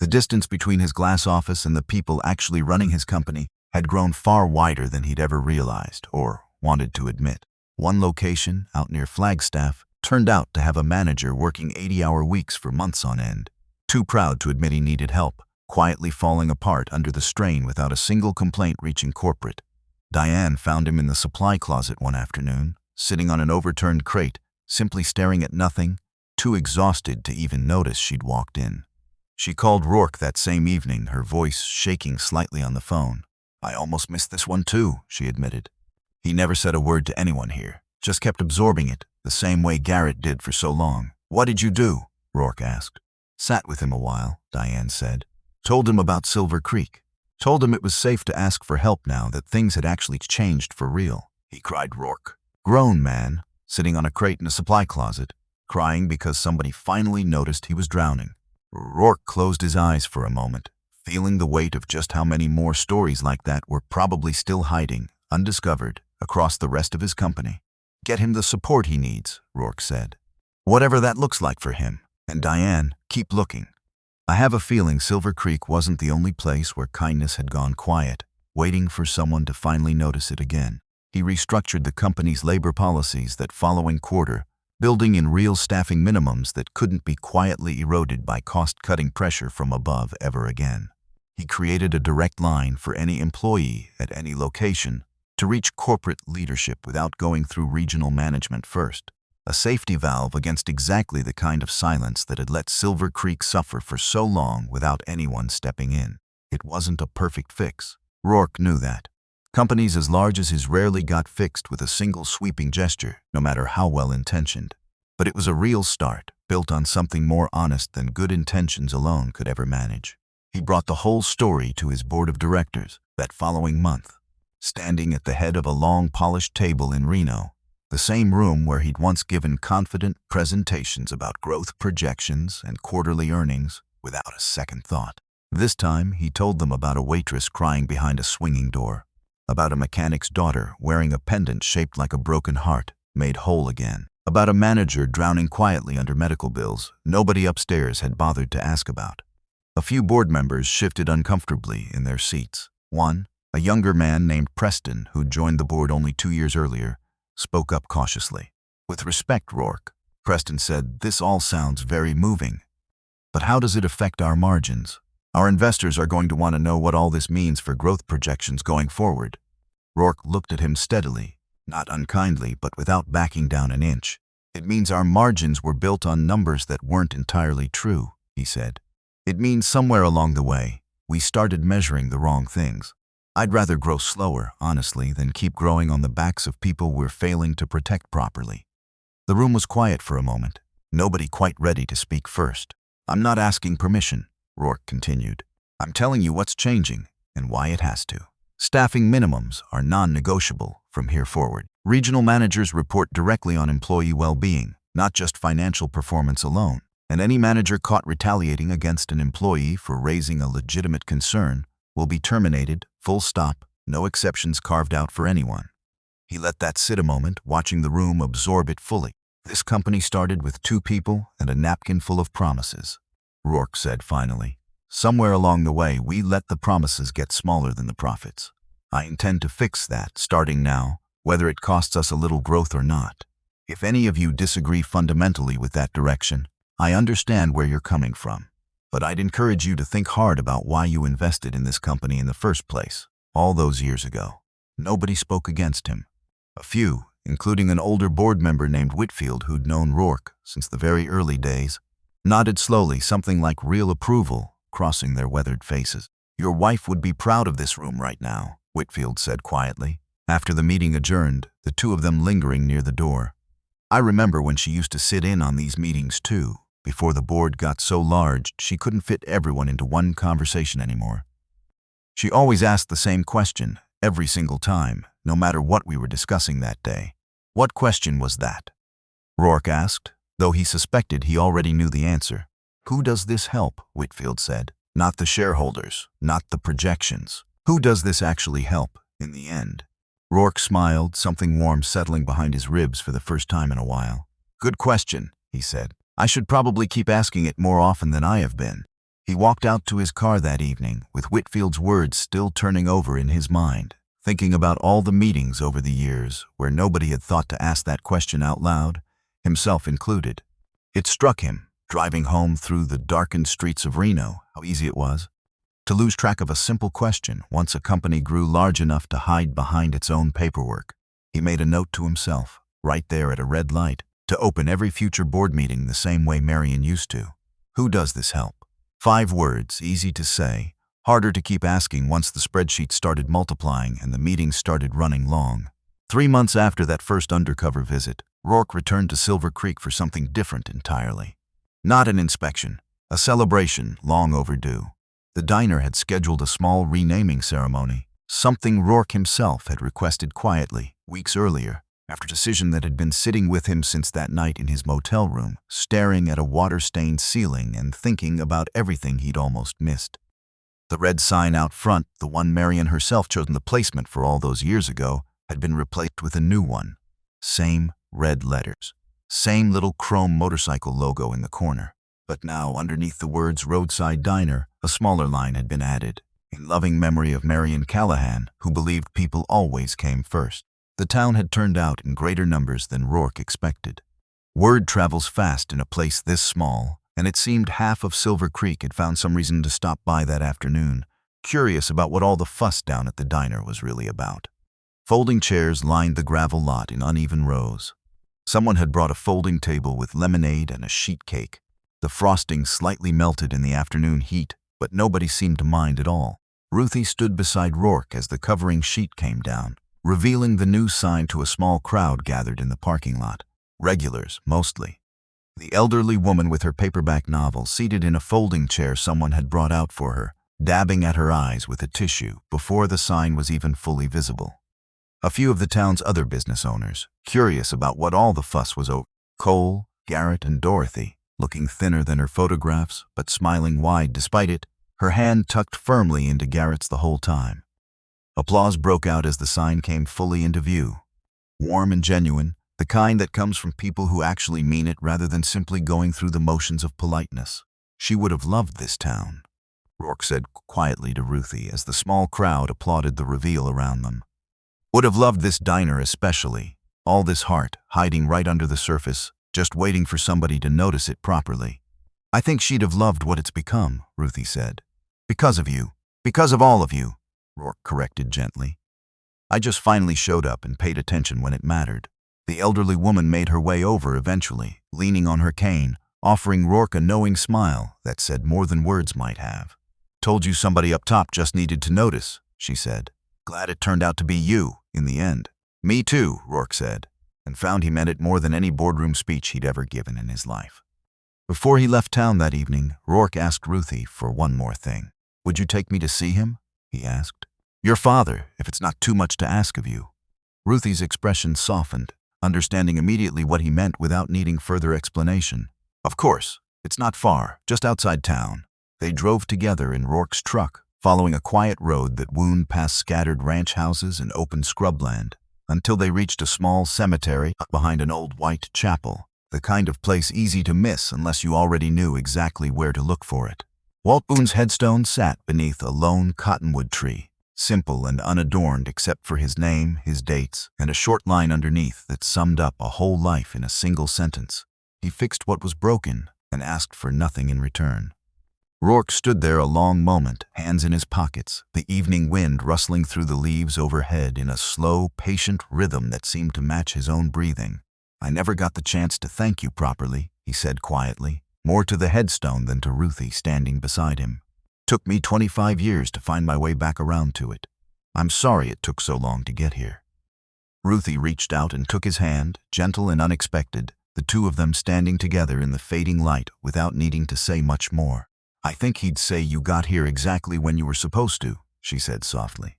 The distance between his glass office and the people actually running his company had grown far wider than he'd ever realized or wanted to admit. One location, out near Flagstaff, turned out to have a manager working 80-hour weeks for months on end, too proud to admit he needed help, quietly falling apart under the strain without a single complaint reaching corporate. Diane found him in the supply closet one afternoon, sitting on an overturned crate, simply staring at nothing, too exhausted to even notice she'd walked in. She called Rourke that same evening, her voice shaking slightly on the phone. "I almost missed this one too," she admitted. He never said a word to anyone here, just kept absorbing it, the same way Garrett did for so long. "What did you do?" Rourke asked. "Sat with him a while," Diane said. "Told him about Silver Creek. Told him it was safe to ask for help now that things had actually changed for real." "He cried," Rourke. Grown man, sitting on a crate in a supply closet, crying because somebody finally noticed he was drowning. Rourke closed his eyes for a moment, feeling the weight of just how many more stories like that were probably still hiding, undiscovered, across the rest of his company. "Get him the support he needs," Rourke said. "Whatever that looks like for him. And Diane, keep looking." I have a feeling Silver Creek wasn't the only place where kindness had gone quiet, waiting for someone to finally notice it again. He restructured the company's labor policies that following quarter, building in real staffing minimums that couldn't be quietly eroded by cost-cutting pressure from above ever again. He created a direct line for any employee at any location to reach corporate leadership without going through regional management first, a safety valve against exactly the kind of silence that had let Silver Creek suffer for so long without anyone stepping in. It wasn't a perfect fix. Rourke knew that. Companies as large as his rarely got fixed with a single sweeping gesture, no matter how well-intentioned. But it was a real start, built on something more honest than good intentions alone could ever manage. He brought the whole story to his board of directors that following month, standing at the head of a long polished table in Reno, the same room where he'd once given confident presentations about growth projections and quarterly earnings without a second thought. This time, he told them about a waitress crying behind a swinging door, about a mechanic's daughter wearing a pendant shaped like a broken heart, made whole again, about a manager drowning quietly under medical bills nobody upstairs had bothered to ask about. A few board members shifted uncomfortably in their seats. One, a younger man named Preston, who'd joined the board only 2 years earlier, spoke up cautiously. "With respect, Rourke," Preston said, "this all sounds very moving. But how does it affect our margins? Our investors are going to want to know what all this means for growth projections going forward." Rourke looked at him steadily, not unkindly, but without backing down an inch. "It means our margins were built on numbers that weren't entirely true," he said. "It means somewhere along the way, we started measuring the wrong things. I'd rather grow slower, honestly, than keep growing on the backs of people we're failing to protect properly." The room was quiet for a moment, nobody quite ready to speak first. "I'm not asking permission," Rourke continued. "I'm telling you what's changing, and why it has to. Staffing minimums are non-negotiable from here forward. Regional managers report directly on employee well-being, not just financial performance alone. And any manager caught retaliating against an employee for raising a legitimate concern will be terminated, full stop, no exceptions carved out for anyone. He let that sit a moment, watching the room absorb it fully. This company started with 2 people and a napkin full of promises, Rourke said finally. Somewhere along the way, we let the promises get smaller than the profits. I intend to fix that, starting now, whether it costs us a little growth or not. If any of you disagree fundamentally with that direction, I understand where you're coming from. But I'd encourage you to think hard about why you invested in this company in the first place, all those years ago. Nobody spoke against him. A few, including an older board member named Whitfield who'd known Rourke since the very early days, nodded slowly, something like real approval crossing their weathered faces. Your wife would be proud of this room right now, Whitfield said quietly. After the meeting adjourned, the 2 of them lingering near the door. I remember when she used to sit in on these meetings too. Before the board got so large, she couldn't fit everyone into one conversation anymore. She always asked the same question, every single time, no matter what we were discussing that day. What question was that? Rourke asked, though he suspected he already knew the answer. Who does this help? Whitfield said. Not the shareholders, not the projections. Who does this actually help, in the end? Rourke smiled, something warm settling behind his ribs for the first time in a while. Good question, he said. I should probably keep asking it more often than I have been. He walked out to his car that evening, with Whitfield's words still turning over in his mind, thinking about all the meetings over the years where nobody had thought to ask that question out loud, himself included. It struck him, driving home through the darkened streets of Reno, how easy it was to lose track of a simple question once a company grew large enough to hide behind its own paperwork. He made a note to himself, right there at a red light, to open every future board meeting the same way Marion used to. Who does this help? 5 words, easy to say, harder to keep asking once the spreadsheet started multiplying and the meetings started running long. 3 months after that first undercover visit, Rourke returned to Silver Creek for something different entirely. Not an inspection, a celebration long overdue. The diner had scheduled a small renaming ceremony, something Rourke himself had requested quietly, weeks earlier, after a decision that had been sitting with him since that night in his motel room, staring at a water-stained ceiling and thinking about everything he'd almost missed. The red sign out front, the one Marion herself chosen the placement for all those years ago, had been replaced with a new one. Same red letters. Same little chrome motorcycle logo in the corner. But now, underneath the words Roadside Diner, a smaller line had been added, in loving memory of Rourke Callahan, who believed people always came first. The town had turned out in greater numbers than Rourke expected. Word travels fast in a place this small, and it seemed half of Silver Creek had found some reason to stop by that afternoon, curious about what all the fuss down at the diner was really about. Folding chairs lined the gravel lot in uneven rows. Someone had brought a folding table with lemonade and a sheet cake. The frosting slightly melted in the afternoon heat, but nobody seemed to mind at all. Ruthie stood beside Rourke as the covering sheet came down, revealing the new sign to a small crowd gathered in the parking lot. Regulars, mostly. The elderly woman with her paperback novel seated in a folding chair someone had brought out for her, dabbing at her eyes with a tissue before the sign was even fully visible. A few of the town's other business owners, curious about what all the fuss was over. Cole, Garrett, and Dorothy, looking thinner than her photographs, but smiling wide despite it, her hand tucked firmly into Garrett's the whole time. Applause broke out as the sign came fully into view. Warm and genuine, the kind that comes from people who actually mean it rather than simply going through the motions of politeness. She would have loved this town, Rourke said quietly to Ruthie as the small crowd applauded the reveal around them. Would have loved this diner especially, all this heart hiding right under the surface, just waiting for somebody to notice it properly. I think she'd have loved what it's become, Ruthie said. Because of you. Because of all of you, Rourke corrected gently. I just finally showed up and paid attention when it mattered. The elderly woman made her way over eventually, leaning on her cane, offering Rourke a knowing smile that said more than words might have. Told you somebody up top just needed to notice, she said. Glad it turned out to be you, in the end. Me too, Rourke said, and found he meant it more than any boardroom speech he'd ever given in his life. Before he left town that evening, Rourke asked Ruthie for one more thing. Would you take me to see him? he asked. Your father, if it's not too much to ask of you. Ruthie's expression softened, understanding immediately what he meant without needing further explanation. Of course, it's not far, just outside town. They drove together in Rourke's truck, following a quiet road that wound past scattered ranch houses and open scrubland, until they reached a small cemetery behind an old white chapel, the kind of place easy to miss unless you already knew exactly where to look for it. Walt Boone's headstone sat beneath a lone cottonwood tree, simple and unadorned except for his name, his dates, and a short line underneath that summed up a whole life in a single sentence. He fixed what was broken and asked for nothing in return. Rourke stood there a long moment, hands in his pockets, the evening wind rustling through the leaves overhead in a slow, patient rhythm that seemed to match his own breathing. I never got the chance to thank you properly, he said quietly, more to the headstone than to Ruthie standing beside him. Took me 25 years to find my way back around to it. I'm sorry it took so long to get here. Ruthie reached out and took his hand, gentle and unexpected, the two of them standing together in the fading light without needing to say much more. I think he'd say you got here exactly when you were supposed to, she said softly.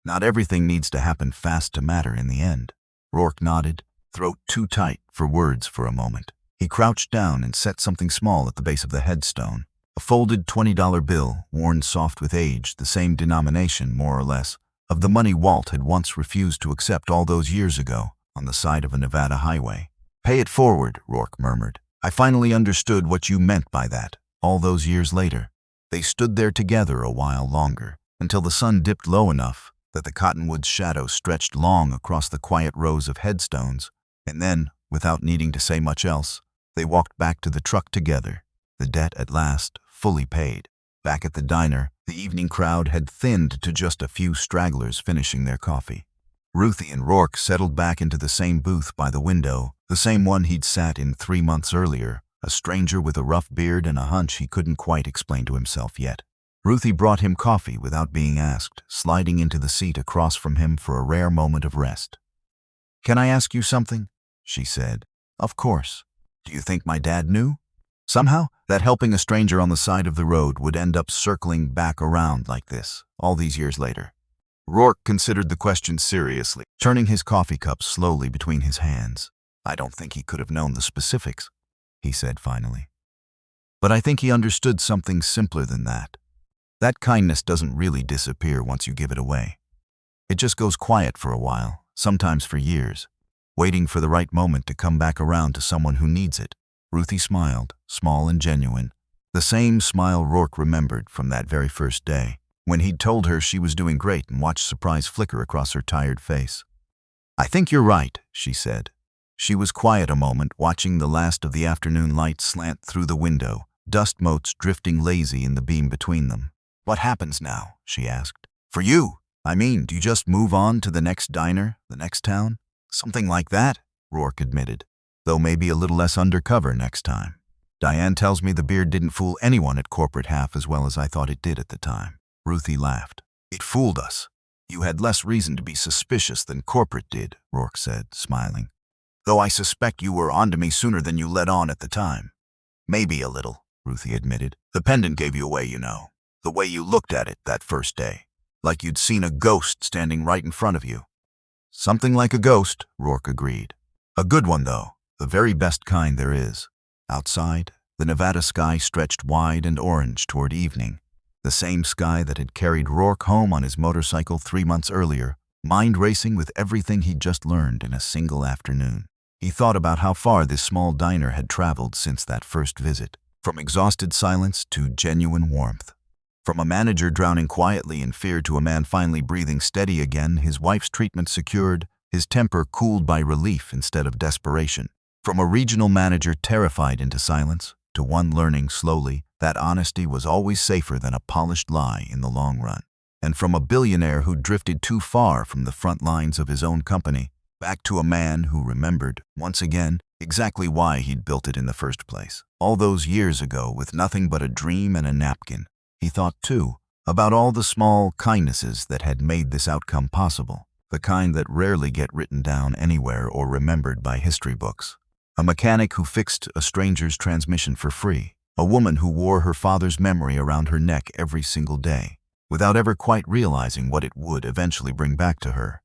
Not everything needs to happen fast to matter in the end. Rourke nodded, throat too tight for words for a moment. He crouched down and set something small at the base of the headstone. A folded $20 bill, worn soft with age, the same denomination, more or less, of the money Walt had once refused to accept all those years ago on the side of a Nevada highway. Pay it forward, Rourke murmured. I finally understood what you meant by that, all those years later. They stood there together a while longer, until the sun dipped low enough that the cottonwood's shadow stretched long across the quiet rows of headstones, and then, without needing to say much else, they walked back to the truck together, the debt at last fully paid. Back at the diner, the evening crowd had thinned to just a few stragglers finishing their coffee. Ruthie and Rourke settled back into the same booth by the window, the same one he'd sat in 3 months earlier, a stranger with a rough beard and a hunch he couldn't quite explain to himself yet. Ruthie brought him coffee without being asked, sliding into the seat across from him for a rare moment of rest. Can I ask you something? She said. Of course. Do you think my dad knew? Somehow, that helping a stranger on the side of the road would end up circling back around like this, all these years later. Rourke considered the question seriously, turning his coffee cup slowly between his hands. I don't think he could have known the specifics, he said finally. But I think he understood something simpler than that. That kindness doesn't really disappear once you give it away. It just goes quiet for a while, sometimes for years, waiting for the right moment to come back around to someone who needs it. Ruthie smiled, small and genuine, the same smile Rourke remembered from that very first day, when he'd told her she was doing great and watched surprise flicker across her tired face. I think you're right, she said. She was quiet a moment, watching the last of the afternoon light slant through the window, dust motes drifting lazy in the beam between them. What happens now? She asked. For you? I mean, do you just move on to the next diner, the next town? Something like that, Rourke admitted, though maybe a little less undercover next time. Diane tells me the beard didn't fool anyone at corporate half as well as I thought it did at the time. Ruthie laughed. It fooled us. You had less reason to be suspicious than corporate did, Rourke said, smiling. Though I suspect you were onto me sooner than you let on at the time. Maybe a little, Ruthie admitted. The pendant gave you away, you know. The way you looked at it that first day. Like you'd seen a ghost standing right in front of you. Something like a ghost, Rourke agreed. A good one, though. The very best kind there is. Outside, the Nevada sky stretched wide and orange toward evening. The same sky that had carried Rourke home on his motorcycle 3 months earlier, mind racing with everything he'd just learned in a single afternoon. He thought about how far this small diner had traveled since that first visit, from exhausted silence to genuine warmth. From a manager drowning quietly in fear to a man finally breathing steady again, his wife's treatment secured, his temper cooled by relief instead of desperation. From a regional manager terrified into silence to one learning slowly that honesty was always safer than a polished lie in the long run. And from a billionaire who drifted too far from the front lines of his own company, back to a man who remembered, once again, exactly why he'd built it in the first place. All those years ago, with nothing but a dream and a napkin. He thought, too, about all the small kindnesses that had made this outcome possible, the kind that rarely get written down anywhere or remembered by history books. A mechanic who fixed a stranger's transmission for free, a woman who wore her father's memory around her neck every single day, without ever quite realizing what it would eventually bring back to her.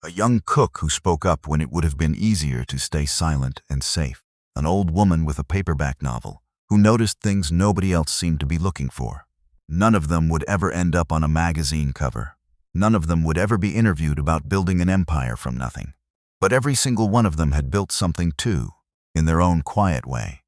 A young cook who spoke up when it would have been easier to stay silent and safe. An old woman with a paperback novel who noticed things nobody else seemed to be looking for. None of them would ever end up on a magazine cover. None of them would ever be interviewed about building an empire from nothing. But every single one of them had built something too, in their own quiet way.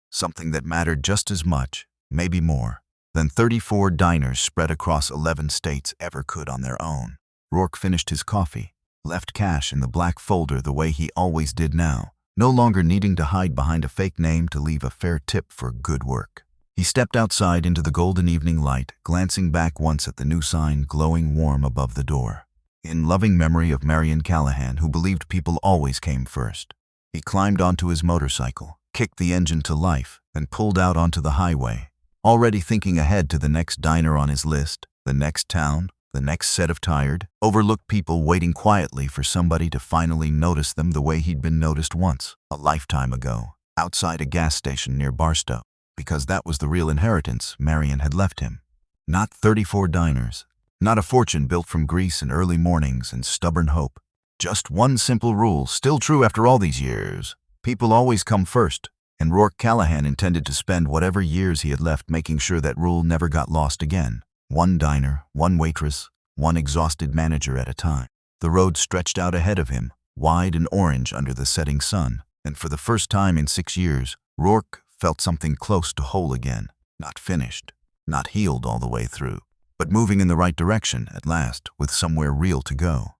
Something that mattered just as much, maybe more, than 34 diners spread across 11 states ever could on their own. Rourke finished his coffee, left cash in the black folder the way he always did now, no longer needing to hide behind a fake name to leave a fair tip for good work. He stepped outside into the golden evening light, glancing back once at the new sign glowing warm above the door. In loving memory of Marion Callahan, who believed people always came first. He climbed onto his motorcycle, kicked the engine to life, and pulled out onto the highway, already thinking ahead to the next diner on his list, the next town, the next set of tired, overlooked people waiting quietly for somebody to finally notice them the way he'd been noticed once, a lifetime ago, outside a gas station near Barstow, because that was the real inheritance Marion had left him. Not 34 diners, not a fortune built from grease and early mornings and stubborn hope. Just one simple rule, still true after all these years. People always come first, and Rourke Callahan intended to spend whatever years he had left making sure that rule never got lost again. One diner, one waitress, one exhausted manager at a time. The road stretched out ahead of him, wide and orange under the setting sun, and for the first time in 6 years, Rourke felt something close to whole again. Not finished, not healed all the way through, but moving in the right direction at last with somewhere real to go.